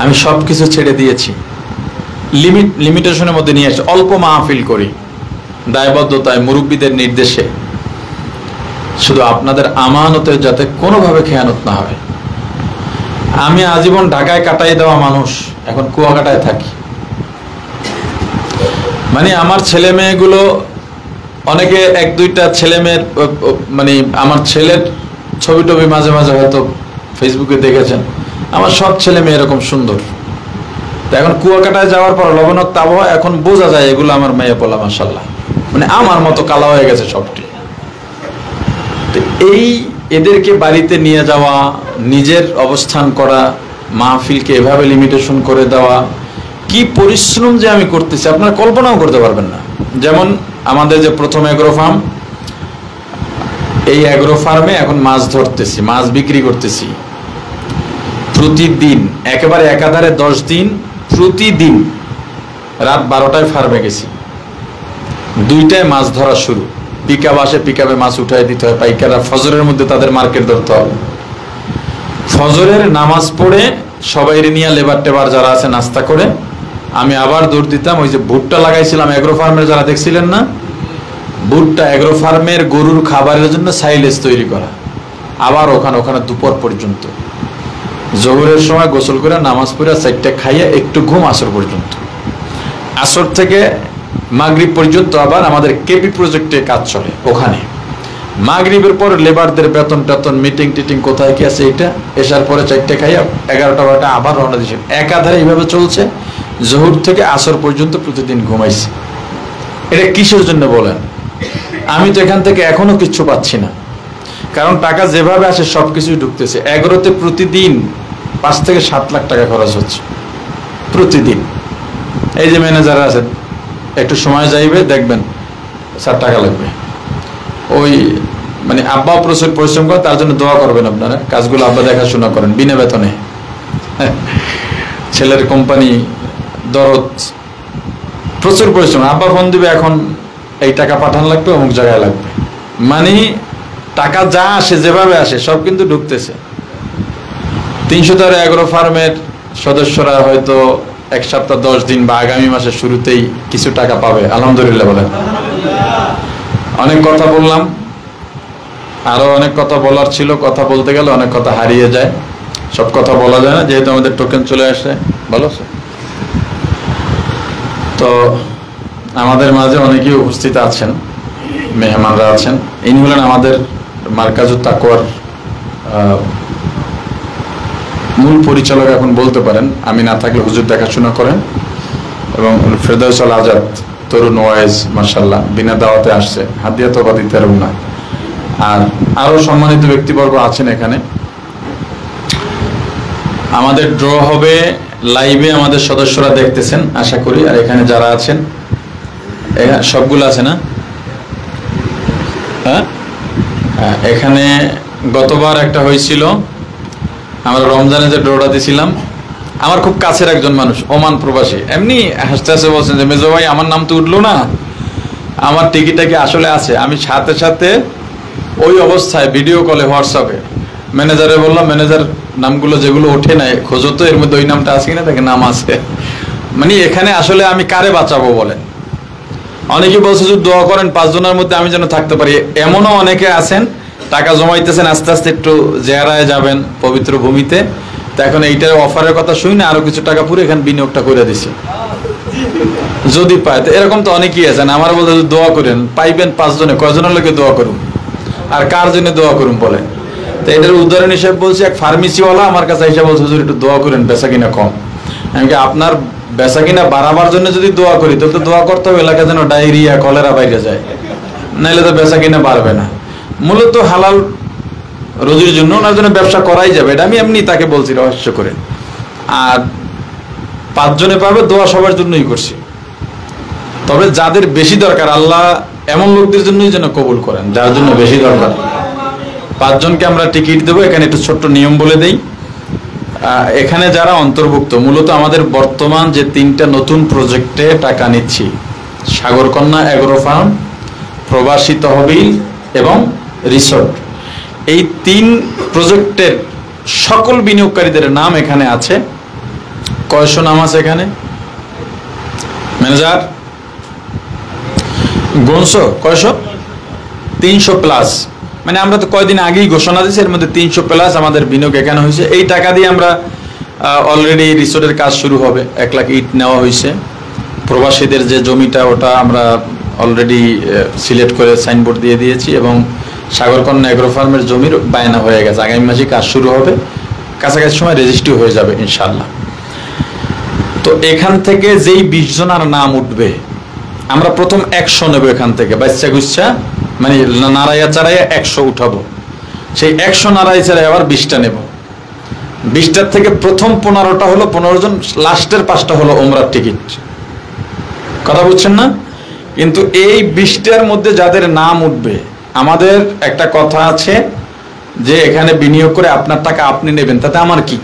Speaker 1: আমি সবকিছু ছেড়ে দিয়েছি, লিমিটেশনের মধ্যে নিয়ে আসছি। অল্প মাহফিল করি দায়বদ্ধতায়, মুরব্বীদের নির্দেশে, শুধু আপনাদের আমানতের যাতে কোনোভাবে খেয়ানত না হয়। আমি আজীবন ঢাকায় কাটাই দেওয়া মানুষ, এখন কুয়াকাটায় থাকি। মানে আমার ছেলে মেয়েগুলো, অনেকে 1-2টা ছেলে মেয়ের মানে আমার ছেলের ছবি টবি মাঝে মাঝে হয়তো ফেসবুকে দেখেছেন। আমার সব ছেলে মেয়ে এরকম সুন্দর। তো এখন কুয়াকাটায় যাওয়ার পর লবণাক্ত আবহাওয়া, এখন বোঝা যায় এগুলো আমার মেয়ে পোলা, মাশাআল্লাহ, মানে আমার মতো কালা হয়ে গেছে সবটি। তো এই এদেরকে বাড়িতে নিয়ে যাওয়া, নিজের অবস্থান করা, মাহফিলকে এভাবে লিমিটেশন করে দেওয়া, কি পরিশ্রম যে আমি করতেছি আপনারা কল্পনাও করতে পারবেন না। যেমন আমাদের যে প্রথম এগ্রো ফার্ম, এই এগ্রো ফার্মে এখন মাছ ধরতেছি, মাছ বিক্রি করতেছি প্রতিদিন, একেবারে একাধারে 10 দিন, প্রতিদিন রাত 12টায় ফার্মে গেছি, 2টায় মাছ ধরা শুরু। পিকআপ আসে, পিকআপে মাছ উঠাই দিতে হয় পাইকাররা, ফজরের মধ্যে তাদের মার্কেট ধরতে হবে। ফজরের নামাজ পড়ে সবাই নিয়ে লেবার টেবার যারা আছে নাস্তা করে আমি আবার দৌড় দিতাম। ওই যে ভুট্টা লাগাইছিলাম এগ্রো ফার্মের, যারা দেখছিলেন না, ভুট্টা এগ্রো ফার্মের গরুর খাবারের জন্য সাইলেজ তৈরি করা, আবার ওখানে দুপুর পর্যন্ত, জোহরের সময় গোসল করে নামাজ পড়ে 4টা খাইয়ে একটু ঘুম, আসর পর্যন্ত, আসর থেকে মাগরিব পর্যন্ত আবার আমাদের কেপি প্রজেক্টে কাজ চলে ওখানে। মাগরিবের পর লেবারদের বেতন টেতন, মিটিং টিটিং কোথায় কি আছে এটা, এসার পরে 4টা খাইয়া 11টা আবার রওনা দিয়েছেন। একাধারে এইভাবে চলছে, জোহর থেকে আসর পর্যন্ত প্রতিদিন ঘুমাইছি। এটা কিসের জন্য বলেন? আমি তো এখান থেকে এখনো কিচ্ছু পাচ্ছি না। কারণ টাকা যেভাবে আসে সবকিছুই ঢুকতেছে। এগারোতে প্রতিদিন 5 থেকে 7 লাখ টাকা খরচ হচ্ছে প্রতিদিন। এই যে ম্যানেজার আছেন, একটু সময় যাইবে দেখবেন 7 টাকা লাগবে। ওই মানে আব্বাও প্রচুর পরিশ্রম করে, তার জন্য দোয়া করবেন আপনারা, কাজগুলো আব্বা দেখাশোনা করেন বিনা বেতনে। ছেলের কোম্পানি দরদ, প্রচুর পরিশ্রম। আব্বা ফোন দিবে, এখন এই টাকা পাঠান লাগবে, অমুক জায়গায় লাগবে, মানে টাকা যা আসে যেভাবে আসে সব কিন্তু ঢুকতেছে। 311 ফার্মের সদস্যরা হয়তো 1 সপ্তাহ 10 দিন বা আগামী মাসের শুরুতেই কিছু টাকা পাবে, আলহামদুলিল্লাহ বলেন। অনেক কথা বললাম, আরো অনেক কথা বলার ছিল, কথা বলতে গেলে অনেক কথা হারিয়ে যায়, সব কথা বলা যায় না, যেহেতু আমাদের টোকেন চলে আসে। ভালো আছে তো, আমাদের মাঝে অনেকেই উপস্থিত আছেন, মেহমানরা আছেন। ইনি হলেন আমাদের মার্কাজুত তাকওয়ার মূল পরিচালক এখন বলতে পারেন, আমি না থাকলে হুজুর দেখাশোনা করেন। এবং ফেরদাউসুল আজাদ তরুণ ওয়াইজ, মাশাআল্লাহ, বিনা দাওয়াতে আসছে, হাদিয়া তো দিতে পারব না। আর আরো সম্মানিত ব্যক্তিবর্গ আছেন এখানে। আমাদের ড্র হবে লাইভে, আমাদের সদস্যরা দেখতেছেন আশা করি। আর এখানে যারা আছেন সবগুলো আছে না? হ্যাঁ, এখানে গতবার একটা হয়েছিল, আমরা রমজানে যে ড্রটা দিছিলাম, আমার খুব কাছের একজন মানুষ, ওমান প্রবাসী, এমনি হাসতে হাসতে বলছেন যে মেজো ভাই আমার নাম তো উঠলো না, আমার টিকিটটা কি আসলে আছে? আমি সাথে সাথে ওই অবস্থায় ভিডিও কলে হোয়াটসঅ্যাপে ম্যানেজারে বললাম, ম্যানেজার নামগুলো যেগুলো ওঠে নাই খোঁজো তো, এর মধ্যে ওই নামটা আছে কিনা, দেখে নাম আছে। মানে এখানে আসলে আমি কারে বাঁচাবো বলেন? অনেকে বলছে যে দোয়া করেন 5 জনের মধ্যে আমি যেন থাকতে পারি। এমনও অনেকে আছেন টাকা জমাইতেছেন, আস্তে আস্তে একটু জিয়ারায় যাবেন পবিত্র ভূমিতে। তো এখন এইটার অফারের কথা শুনি না, আরো কিছু টাকা পুরো এখানে বিনিয়োগটা করে দিছে যদি পায়। তো এরকম তো অনেকেই আছেন, আমার বলতে দোয়া করেন, পাইবেন 5 জনে, কয়জনের লোকে দোয়া করুন আর কার জন্য দোয়া করুন বলেন? তো এটার উদাহরণ হিসেবে বলছি, এক ফার্মেসিওয়ালা আমার কাছে হিসাব বলছে হুজুর একটু দোয়া করেন বেচা কিনা কম। আমি কি আপনার বেচা কিনা বাড়াবার জন্য যদি দোয়া করি, তো দোয়া করতে হবে এলাকা যেন ডায়রিয়া কলেরা বাইরে যায়, নাইলে তো বেচা কিনা বাড়বে না। মূলত হালাল রোজির জন্য ওনার জন্য ব্যবসা করাই যাবে, এটা আমি এমনি তাকে বলছি রহস্য করে। আর 5 জনে পাবে, দোয়া সবার জন্যই করছি। তবে যাদের বেশি দরকার, আল্লাহ এমন লোকদের জন্যই যেন কবুল করেন যার জন্য বেশি দরকার। 5 জনকে আমরা টিকিট দেবো। এখানে একটু ছোট্ট নিয়ম বলে দেই। এখানে যারা অন্তর্ভুক্ত, মূলত আমাদের বর্তমান যে 3টা নতুন প্রজেক্টে টাকা নিচ্ছি, সাগরকন্যা এগ্রো ফার্ম, প্রবাসী তহবিল এবং রিসোর্ট, এই 3 প্রজেক্টের সকল বিনিয়োগকারীদের নাম এখানে আছে। কয়শো নাম আছে এখানে ম্যানেজার? গনশো কয়শো? 300 প্লাস। মানে আমরা তো কয়দিন আগেই ঘোষণা দিয়েছি, এর মধ্যে 300 প্লাস আমাদের বিনিয়োগ এখানে হয়েছে। এই টাকা দিয়ে আমরা অলরেডি রিসোর্টের কাজ শুরু হবে, 1 লাখ ইট নেওয়া হয়েছে। প্রবাসীদের যে জমিটা, ওটা আমরা অলরেডি সিলেক্ট করে সাইনবোর্ড দিয়ে দিয়েছি, এবং সাগরকন্যা এগ্রো ফার্মের জমির বায়না হয়ে গেছে, আগামী মাসে কাজ শুরু হবে, কাছাকাছি সময় রেজিস্ট্রি হয়ে যাবে ইনশাআল্লাহ। তো এখান থেকে যেই 20 জনের নাম উঠবে, আমরা প্রথম 100 নেব এখান থেকে, বাচ্চা গুচ্ছা মানে নাড়াইয়া চাড়াইয়া 100 উঠাবো। সেই 100 নাড়াই চাড়াই আবার 20টা নেব। 20টার থেকে প্রথম 15টা হলো 15 জন, লাস্টের 5টা হলো ওমরার টিকিট। কথা বুঝছেন না? কিন্তু এই 20টার মধ্যে যাদের নাম উঠবে, আমাদের একটা কথা আছে যে এখানে বিনিয়োগ করে আপনার টাকা আপনি নেবেন, তাতে আমার কি?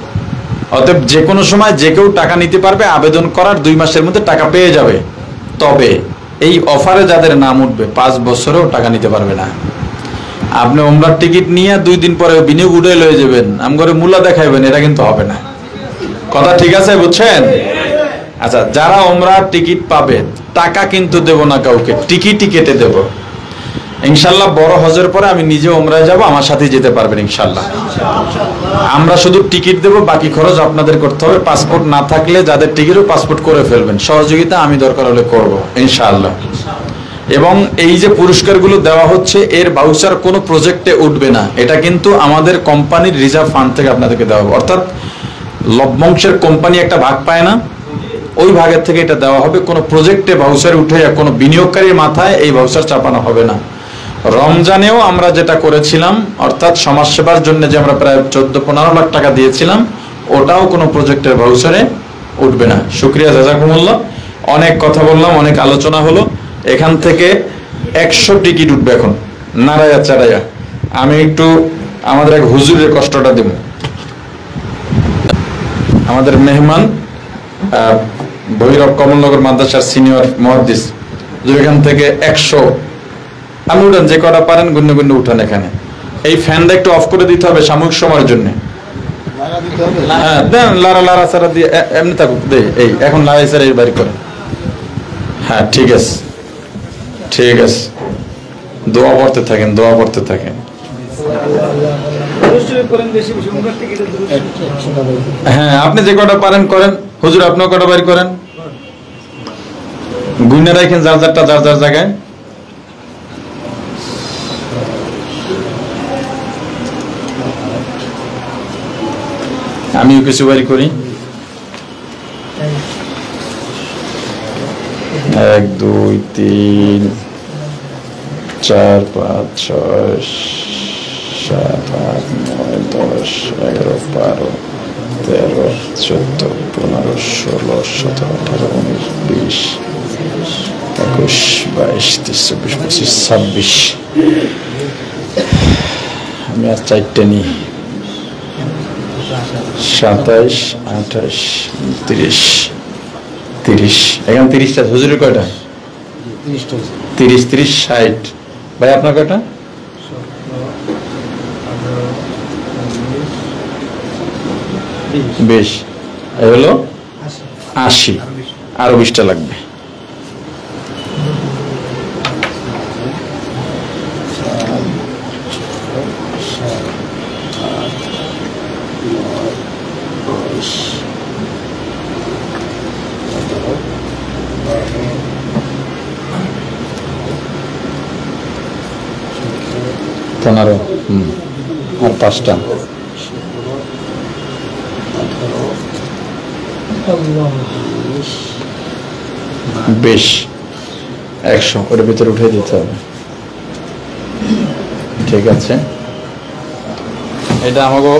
Speaker 1: অতএব যে কোনো সময় যে কেউ টাকা নিতে পারবে, আবেদন করার 2 মাসের মধ্যে টাকা পেয়ে যাবে। তবে এই অফারে যাদের নাম উঠবে 5 বছরেও টাকা নিতে পারবে না। আপনি ওমরার টিকিট নিয়ে 2 দিন পরে বিনিয়োগ উঠে লয়ে যাবেন, আমগরে মূল্য দেখাইবেন, এটা কিন্তু হবে না। কথা ঠিক আছে, বুঝছেন? আচ্ছা, যারা ওমরার টিকিট পাবে, টাকা কিন্তু দেব না কাউকে, টিকিটই কেটে দেব ইনশাল্লাহ। বড় হজের পরে আমি নিজে ওমরায় যাব, আমার সাথে যেতে পারবেন ইনশাল্লাহ। আমরা শুধু টিকিট দেব, বাকি খরচ আপনাদের করতে হবে। পাসপোর্ট না থাকলে যাদের টিকিটও পাসপোর্ট করে ফেলবেন, সহযোগিতা আমি দরকার হলে করব ইনশাআল্লাহ। এবং এই যে পুরস্কারগুলো দেওয়া হচ্ছে, এর ভাউচার কোনো প্রজেক্টে উঠবে না, এটা কিন্তু আমাদের কোম্পানির রিজার্ভ ফান্ড থেকে আপনাদেরকে দেওয়া হবে। অর্থাৎ লভ্যাংশের কোম্পানি একটা ভাগ পায় না, ওই ভাগের থেকে এটা দেওয়া হবে। কোনো প্রজেক্টে ভাউচার উঠে কোনো বিনিয়োগকারীর মাথায় এই ভাউচার চাপানো হবে না। রমজানেও আমরা যেটা করেছিলাম, অর্থাৎ সমাজসেবার জন্য যে আমরা প্রায় 14-15 লাখ টাকা দিয়েছিলাম, ওটাও কোনো প্রজেক্টের ভাউচারে উঠবে না। শুকরিয়া, জাযাকুমুল্লাহ। অনেক কথা বললাম, অনেক আলোচনা হলো। এখান থেকে 100 টিকিট উঠবে এখন, নারায়া চারায়া। আমি একটু আমাদের এক হুজুরের কষ্টটা দেব। আমাদের মেহমান ভৈরব কমলনগর মাদ্রাসার সিনিয়র মুহাদ্দিস, এখান থেকে 100 আমি উঠান, যে কটা পারেন গুন্নে গুন্নে উঠান। এখানে এই ফ্যানটা একটু অফ করে দিতে হবে সাময়িক সময়ের জন্য। হ্যাঁ দেন, লারা লারা সারা দিয়ে এমনি থাকুক। দে এই এখন লারাই সারা এই বাড়ি করে। হ্যাঁ ঠিক আছে, ঠিক আছে। দোয়া পড়তে থাকেন, দোয়া পড়তে থাকেন। হ্যাঁ আপনি যে কটা পারেন করেন। হুজুর আপনিও কটা বাড়ি করেন, গুইনা রাখেন যার যারটা যার যার জায়গায়। আমিও কিছু বাড়ি করি। 1 2 3 4 5 6 7 8 9 10 11 12 13 14 15 16 17 18 19 20 21 22 23 24 25 26। আমি আর 4টে নিই। 27 28 30 30। এখানে 30টা। হুজুরের কয়টা? 30 30 60। ভাই আপনার কয়টা? 20। এই হলো 80। আরো 20টা লাগবে। পনেরো। আর 5টা। বেশ 100 ওর ভিতরে উঠে দিতে হবে। ঠিক আছে, এটা আমাকে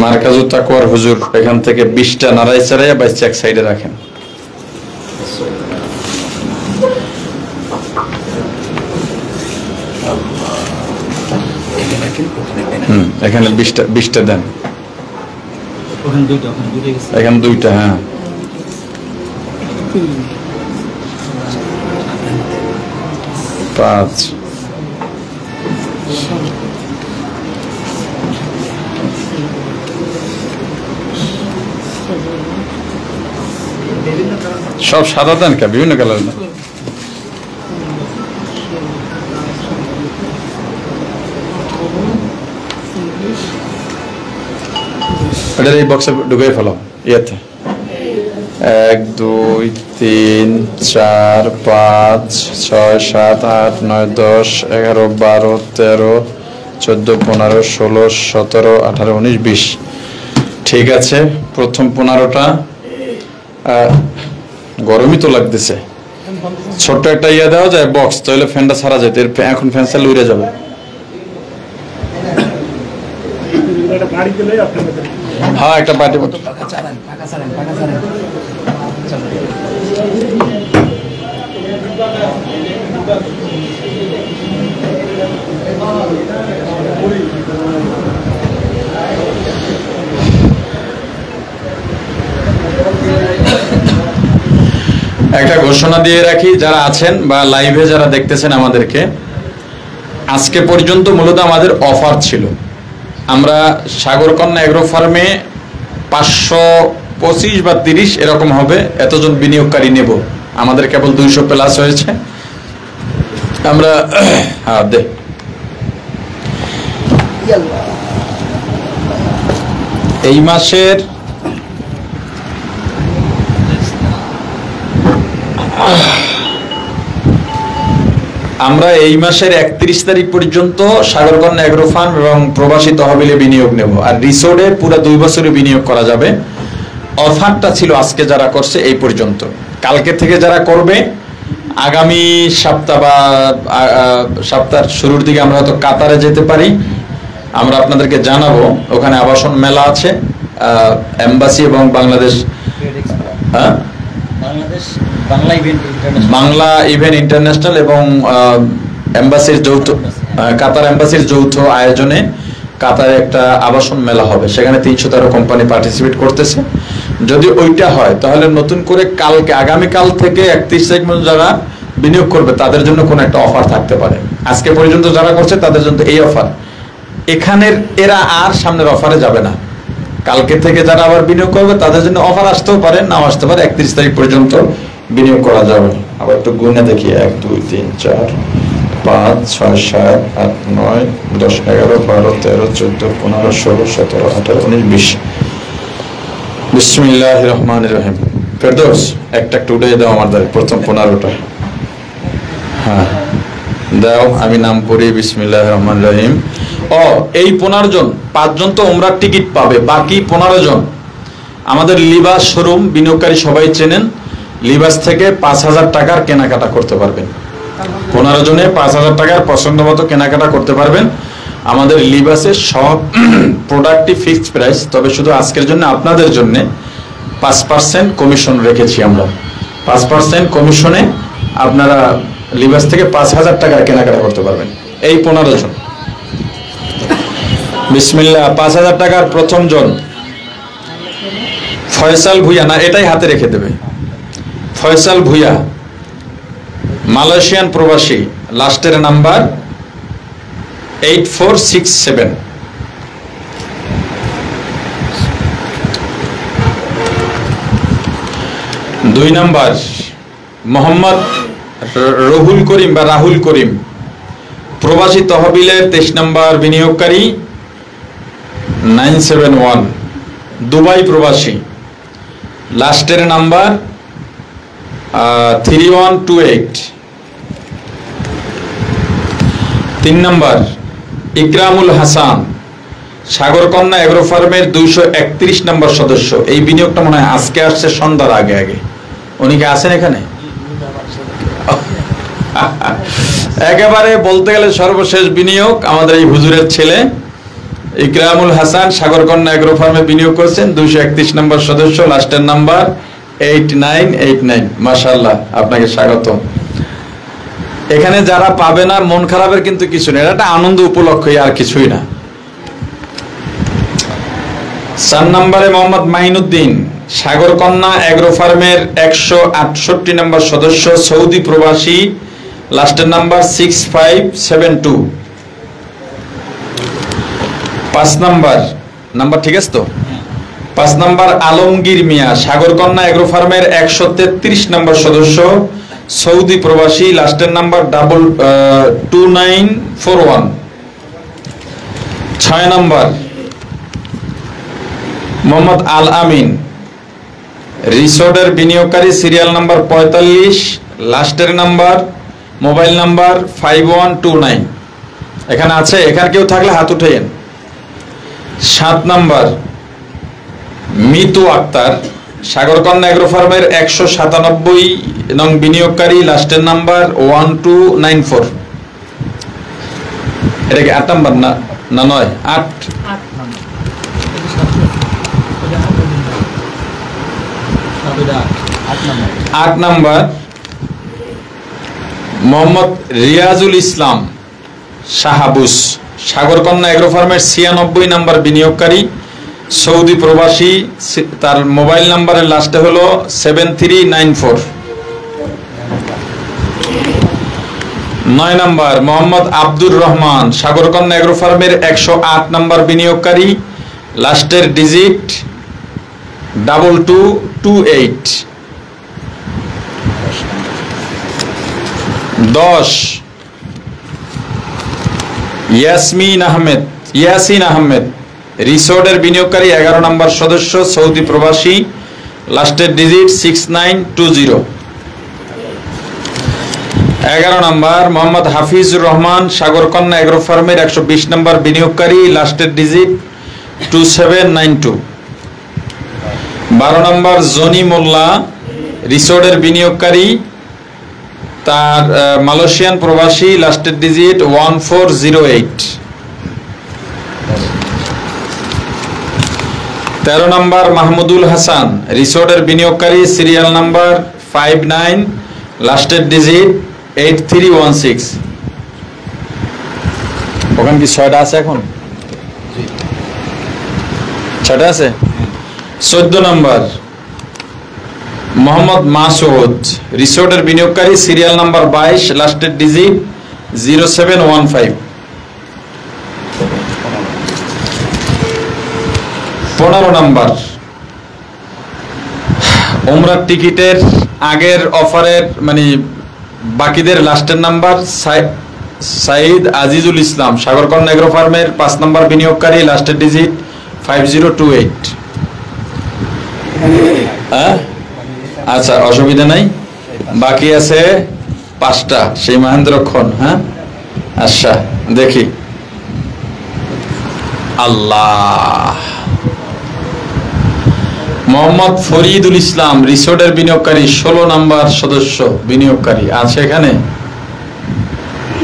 Speaker 1: মার্কাজুত তাকওয়ার হুজুর। এখান থেকে 20টা নারাই চারাইয়া 22 এক সাইডে রাখেন। এখানে 20টা দেন। এখানে 2টা। হ্যাঁ পাঁচ। সব সাদা দেন কে? বিভিন্ন কালার না? এটা এই বক্সে ঢুকে ফেলো। ইয়েতে 1 2 3 4 5 6 7 8 9 10 11 12 13 14 15 16 17 18 19 20। ঠিক আছে, প্রথম 15টা। গরমই তো লাগতেছে। ছোট্ট একটা ইয়ে দেওয়া যায় বক্স, তাহলে ফ্যানটা ছাড়া যেত। এখন ফ্যান চালু উড়ে যাবে। হ্যাঁ একটা পার্টি মতো। একটা ঘোষণা দিয়ে রাখি, যারা আছেন বা লাইভে যারা দেখতেছেন আমাদেরকে, আজকে পর্যন্ত মূলত আমাদের অফার ছিল। আমরা সাগরকন্যা এগ্রো ফার্মে 525 বা 30 এরকম হবে এতজন বিনিয়োগকারী নেব। আমাদের কেবল 200 প্লাস হয়েছে। আমরা এই মাসের আমরা এই মাসের 31 তারিখ পর্যন্ত সাগরকন্যা এগ্রো ফার্ম এবং প্রবাসী তহবিলে বিনিয়োগ নেব। আর রিসোর্টে পুরো 2 বছরে বিনিয়োগ করা যাবে। অফারটা ছিল আজকে যারা করছে এই পর্যন্ত। কালকে থেকে যারা করবে আগামী সপ্তাহ বা সপ্তাহের শুরুর দিকে আমরা হয়তো কাতারে যেতে পারি। আমরা আপনাদেরকে জানাবো, ওখানে আবাসন মেলা আছে, এম্বাসি এবং বাংলাদেশ বাংলা ইভেন্ট ইন্টারন্যাশনাল এবং এম্বাসির যৌথ কাতার এম্বাসির যৌথ আয়োজনে কাতারে একটা আবাসন মেলা হবে। সেখানে 313 কোম্পানি পার্টিসিপেট করতেছে। যদি ওইটা হয় তাহলে নতুন করে কালকে আগামীকাল থেকে 31 তারিখ পর্যন্ত যারা বিনিয়োগ করবে তাদের জন্য কোনো একটা অফার থাকতে পারে। আজকে পর্যন্ত যারা করছে তাদের জন্য এই অফার, এখানের এরা আর সামনের অফারে যাবে না। কালকে থেকে যারা আবার বিনিয়োগ করবে তাদের জন্য অফার আসতেও পারে, নাও আসতে পারে। 31 তারিখ পর্যন্ত বিনিয়োগ করা যাবে। আবার একটু গুণে দেখি, 1 2 3 4 5 6 7 8 9 10 11 12 13 14 15 16 17 18 19 20। বিসমিল্লাহির রহমানির রহিম। ফেরদৌস একটা উড়িয়ে দাও আমার দ্বারা, প্রথম 15টা। হ্যাঁ দাও, আমি নাম পড়ি। বিসমিল্লাহির রহমানির রহিম। এই 15 জন, 5 জন তো উমরার টিকিট পাবে, বাকি 15 জন আমাদের লিবাস শোরুম বিনিয়োগকারী সবাই চেনেন। লিবাস থেকে 5,000 টাকার কেনাকাটা করতে পারবেন। 15 জনে 5,000 টাকার পছন্দ মতো কেনাকাটা করতে পারবেন। আমাদের লিবাসের সব প্রোডাক্টই ফিক্সড প্রাইস, তবে শুধু আজকের জন্য আপনাদের জন্য 5% কমিশন রেখেছি আমরা। 5% কমিশনে আপনারা লিবাস থেকে 5,000 টাকার কেনাকাটা করতে পারবেন, এই 15 জন। বিসমিল্লাহ। 5,000 টাকার প্রথম জন ফয়সাল ভুইয়া, না এটাই হাতে রেখে দেবে। ফয়সাল ভুইয়া, মালয়েশিয়ান প্রবাসী, লাস্টের নাম্বার 8467। দুই নাম্বার মোহাম্মদ রহুল করিম বা রাহুল করিম, প্রবাসী তহবিলের 23 নম্বর বিনিয়োগকারী, 971, দুবাই প্রবাসী, লাস্টের নাম্বার 3128। 3 নম্বর ইকরামুল হাসান, সাগরকন্যা এগ্রো ফার্মের 231 নম্বর সদস্য। এই বিনিয়োগটা মনে হয় আজকে আসছে সন্ধ্যার আগে আগে। উনি কি আছেন এখানে? একেবারে বলতে গেলে সর্বশেষ বিনিয়োগ আমাদের এই হুজুরের ছেলে ইকরামুল হাসান সাগরকন্যা এগ্রো ফার্মে বিনিয়োগ করছেন, 231 নম্বর সদস্য, লাস্টের নাম্বার 8989। মাশাআল্লাহ, আপনাকে স্বাগত। এখানে যারা পাবে না মন খারাপের কিন্তু কিছু নেই, এটা একটা আনন্দ উপলক্ষে, আর কিছুই না। 4 নম্বরে মোহাম্মদ মাইনুদ্দিন, সাগরকন্যা এগ্রো ফার্মের 168 নম্বর সদস্য, সৌদি প্রবাসী, লাস্টের নাম্বার 6572। 5 নাম্বার ঠিক আছে তো? 5 নম্বর আলমগীর মিয়া, সাগরকন্যা এগ্রো ফার্মের 133 নম্বর সদস্য, সৌদি প্রবাসী, লাস্টের নাম্বার 2941। 6 নম্বর মোহাম্মদ আল আমিন, রিসোর্টের বিনিয়োগকারী, সিরিয়াল নাম্বার 45, লাস্টের নাম্বার মোবাইল নাম্বার 5129। এখানে আছে? এখানে কেউ থাকলে হাত উঠেন। 7 নম্বর মিতু আক্তার, সাগরকন্যা এগ্রো ফার্মের 197 নং বিনিয়োগকারী, লাস্টের নাম্বার 1294। এটা কি 8 নম্বর না 9? 8 নম্বর মোহাম্মদ রিয়াজুল ইসলাম শাহাবুস, সাগরকন্যা এগ্রো ফার্মের 96 নম্বর বিনিয়োগকারী, সৌদি প্রবাসী, তার মোবাইল নাম্বারের লাস্টে হলো 7394। 9 নম্বর মোহাম্মদ আব্দুর রহমান, সাগরকন্যা এগ্রো ফার্মের 108 নম্বর বিনিয়োগকারী, লাস্টের ডিজিট 2228। 10 ইয়াসিন আহমেদ, রিসোর্টের বিনিয়োগকারী, 11 নম্বর সদস্য, সৌদি প্রবাসী, লাস্টের ডিজিট 6920। 11 নম্বর মোহাম্মদ হাফিজুর রহমান, সাগরকন্যা এগ্রো ফার্মের 120 নম্বর বিনিয়োগকারী, লাস্টের ডিজিট 2792। 12 নম্বর জনি মোল্লা, রিসোর্টের বিনিয়োগকারী, তার মালয়েশিয়ান প্রবাসী, লাস্টের ডিজিট 1408। 13 নম্বর মাহমুদুল হাসান, রিসোর্টের বিনিয়োগকারী, সিরিয়াল নাম্বার 59, লাস্টের ডিজিট 8316। ওখানে কি 6টা আছে? এখন 6টা আছে। 14 নম্বর মোহাম্মদ মাসুদ, রিসোর্টের বিনিয়োগকারী, সিরিয়াল নাম্বার 22, লাস্টের ডিজিট 0715। 15 নম্বর উমরার টিকিটের আগের অফারের মানে বাকিদের লাস্টের নাম্বার সাইদ আজিজুল ইসলাম, সাগরকন্যা এগ্রো ফার্মের 5 নম্বর বিনিয়োগকারী, লাস্টের ডিজিট 5028। হ্যাঁ, আচ্ছা, অসুবিধা নাই। বাকি আছে 5টা, সেই মহেন্দ্রক্ষণ। হ্যাঁ, আচ্ছা, দেখি। আল্লাহ, মোহাম্মদ ফরিদুল ইসলাম, রিসোর্টের বিনিয়োগকারী, 16 নম্বর সদস্য বিনিয়োগকারী আছে এখানে।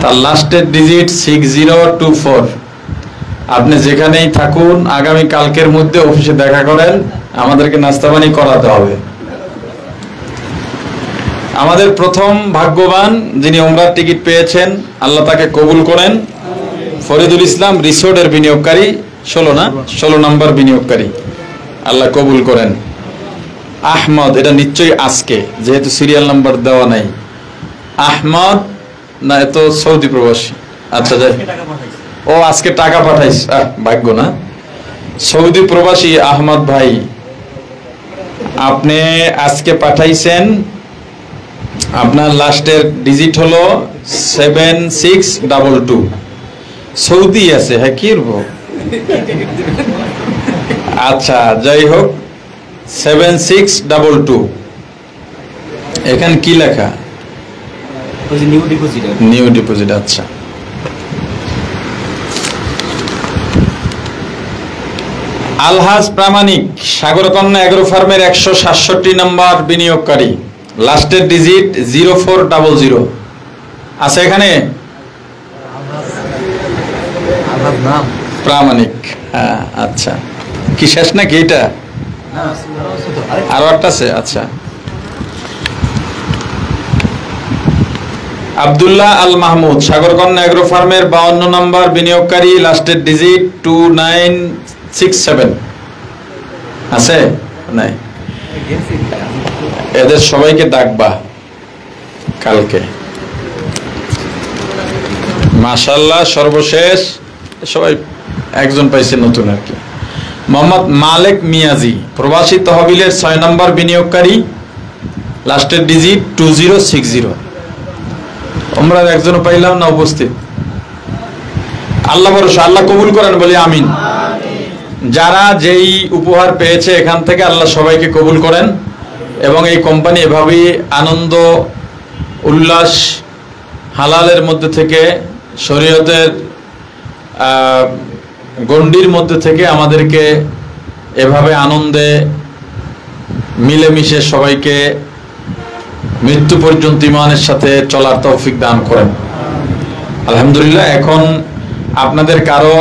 Speaker 1: তার লাস্টের ডিজিট 6024। আপনি যেখানেই থাকুন, আগামী কালকের মধ্যে অফিসে দেখা করেন, আমাদেরকে নাস্তা পানি করাতে হবে। আমাদের প্রথম ভাগ্যবান যিনি উমরার টিকিট পেয়েছেন, আল্লাহ তাকে কবুল করেন। ফরিদুল ইসলাম, রিসোর্টের বিনিয়োগকারী, 16 নম্বর বিনিয়োগকারী, আল্লাহ কবুল করেন। আহমদ, এটা নিশ্চয়ই আজকে, যেহেতু সিরিয়াল নাম্বার দেওয়া নাই। আহমদ না, এত সৌদি প্রবাসী। আচ্ছা, যাই, ও আজকে টাকা পাঠাইস, ভাগ্য না। সৌদি প্রবাসী আহমদ ভাই, আপনি আজকে পাঠাইছেন। আপনার লাস্টের ডিজিট হলো 7622। সৌদি আছে, হ্যাঁ, কি করবো। আচ্ছা, যাই হোক, 7622। এখানে কি লেখা? New deposit. আচ্ছা, আলহাজ প্রামাণিক, সাগরকন্যা এগ্রো ফার্মের 167 নম্বর বিনিয়োগকারী, লাস্টের ডিজিট 0400 আছে এখানে। প্রামাণিক, হ্যাঁ, আচ্ছা, কি শেষ নাকি এটা? আরো একটা আছে। আচ্ছা, আব্দুল্লাহ আল মাহমুদ, সাগরকন্যা এগ্রো ফার্মের 52 নম্বর বিনিয়োগকারী, লাস্টের ডিজিট 2967 আছে। নাই, এদের সবাইকে ডাকবা কালকে। মাশাআল্লাহ, সর্বশেষ সবাই একজন পাইছে নতুন আর কি। মোহাম্মদ মালেক মিয়াজি, প্রবাসী তহবিলের 6 নম্বর বিনিয়োগকারী, লাস্টের ডিজিট 2060। আমরা একজনও পাইলাম না, উপস্থিত। আল্লাহ ভরসা, আল্লাহ কবুল করেন বলি আমিন। যারা যেই উপহার পেয়েছে এখান থেকে আল্লাহ সবাইকে কবুল করেন, এবং এই কোম্পানি এভাবেই আনন্দ উল্লাস হালালের মধ্যে থেকে, শরীয়তের গণ্ডির মধ্যে থেকে আমাদেরকে এভাবে আনন্দে মিলেমিশে সবাইকে মৃত্যু পর্যন্ত ঈমানের সাথে চলার তৌফিক দান করেন। আলহামদুলিল্লাহ। এখন আপনাদের কারো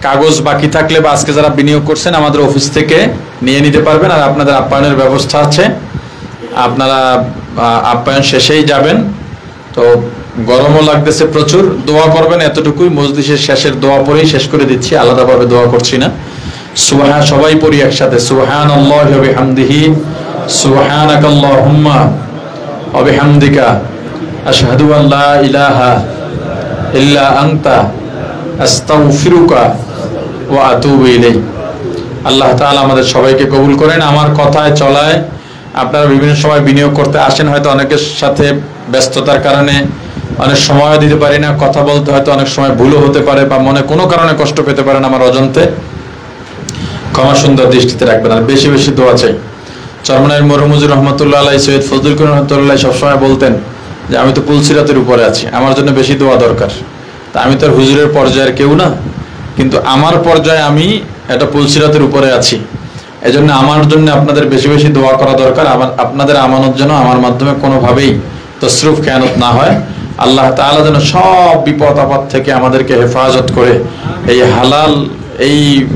Speaker 1: কাগজ বাকি থাকলে বা আজকে যারা বিনিয়োগ করছেন আমাদের অফিস থেকে নিয়ে নিতে পারবেন, আর আপনাদের আপ্যায়নের ব্যবস্থা আছে। আপনারা আপ্যায়ন শেষেই যাবেন। তো গরমও লাগতেছে প্রচুর, দোয়া করবেন, এতটুকুই। মজলিসের শেষের দোয়া পরেই শেষ করে দিচ্ছি, আলাদাভাবে দোয়া করছি না। সুবহান, সবাই পড়ি একসাথে, সুবহানাল্লাহি ওয়া বিহামদিহি, সুবহানাকাল্লাহুম্মা ওয়া বিহামদিকা, আশহাদু আন লা ইলাহা ইল্লা আনতা, আস্তাগফিরুকা ওয়া আতুবু ইলাইক। আল্লাহ তাআলা আমাদের সবাইকে কবুল করেন। আমার কথায় চলায় আপনারা বিভিন্ন সময় বিনিয়োগ করতে আসেন, হয়তো অনেকের সাথে ব্যস্ততার কারণে অনেক সময় দিতে পারি না, কথা বলতে হয়তো অনেক সময় ভুলও হতে পারে, বা মনে কোনো কারণে কষ্ট পেতে পারেন আমার অজান্তে, ক্ষমা সুন্দর দৃষ্টিতে রাখবেন। আর বেশি বেশি দোয়া চাই। চরমনাইয়ের মরহুমুজুর রহমতুল্লাহ আলাইহি, সৈয়দ ফজলুল করিম রহমতুল্লাহ সবসময় বলতেন যে আমি তো পুলসিরাতের উপরে আছি, আমার জন্য বেশি দোয়া দরকার। তা আমি তো আর হুজুরের পর্যায়ের কেউ না, কিন্তু আমার পর্যায়ে আমি এটা পুলসিরাতের উপরে আছি। এজন্য আমার জন্য আপনাদের বেশি বেশি দোয়া করা দরকার। আপনাদের আমানত যেন আমার মাধ্যমে কোনোভাবেই তসরুফ খেয়ানত না হয়। আল্লাহ তাআলা যেন সব বিপদ আপদ থেকে আমাদেরকে হেফাজত করে এই হালাল এই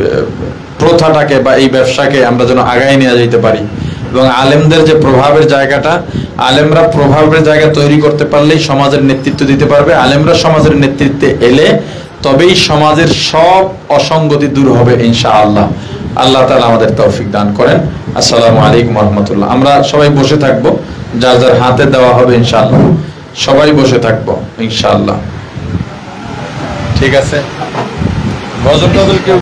Speaker 1: প্রথাটাকে বা এই ব্যবসাকে আমরা যেন আগায় নিয়ে যেতে পারি। এবং আলেমদের যে প্রভাবের জায়গাটা, আলেমরা প্রভাবের জায়গা তৈরি করতে পারলেই সমাজের নেতৃত্ব দিতে পারবে। আলেমরা সমাজের নেতৃত্বে এলে তবেই সমাজের সব অসঙ্গতি দূর হবে ইনশাআল্লাহ। আল্লাহ তাআলা আমাদের তৌফিক দান করেন। আসসালামু আলাইকুম ওয়া রাহমাতুল্লাহ। আমরা সবাই বসে থাকবো, যার যার হাতে দেওয়া হবে ইনশাআল্লাহ। সবাই বসে থাকবো ইনশাআল্লাহ। ঠিক আছে। গজল টজল কেউ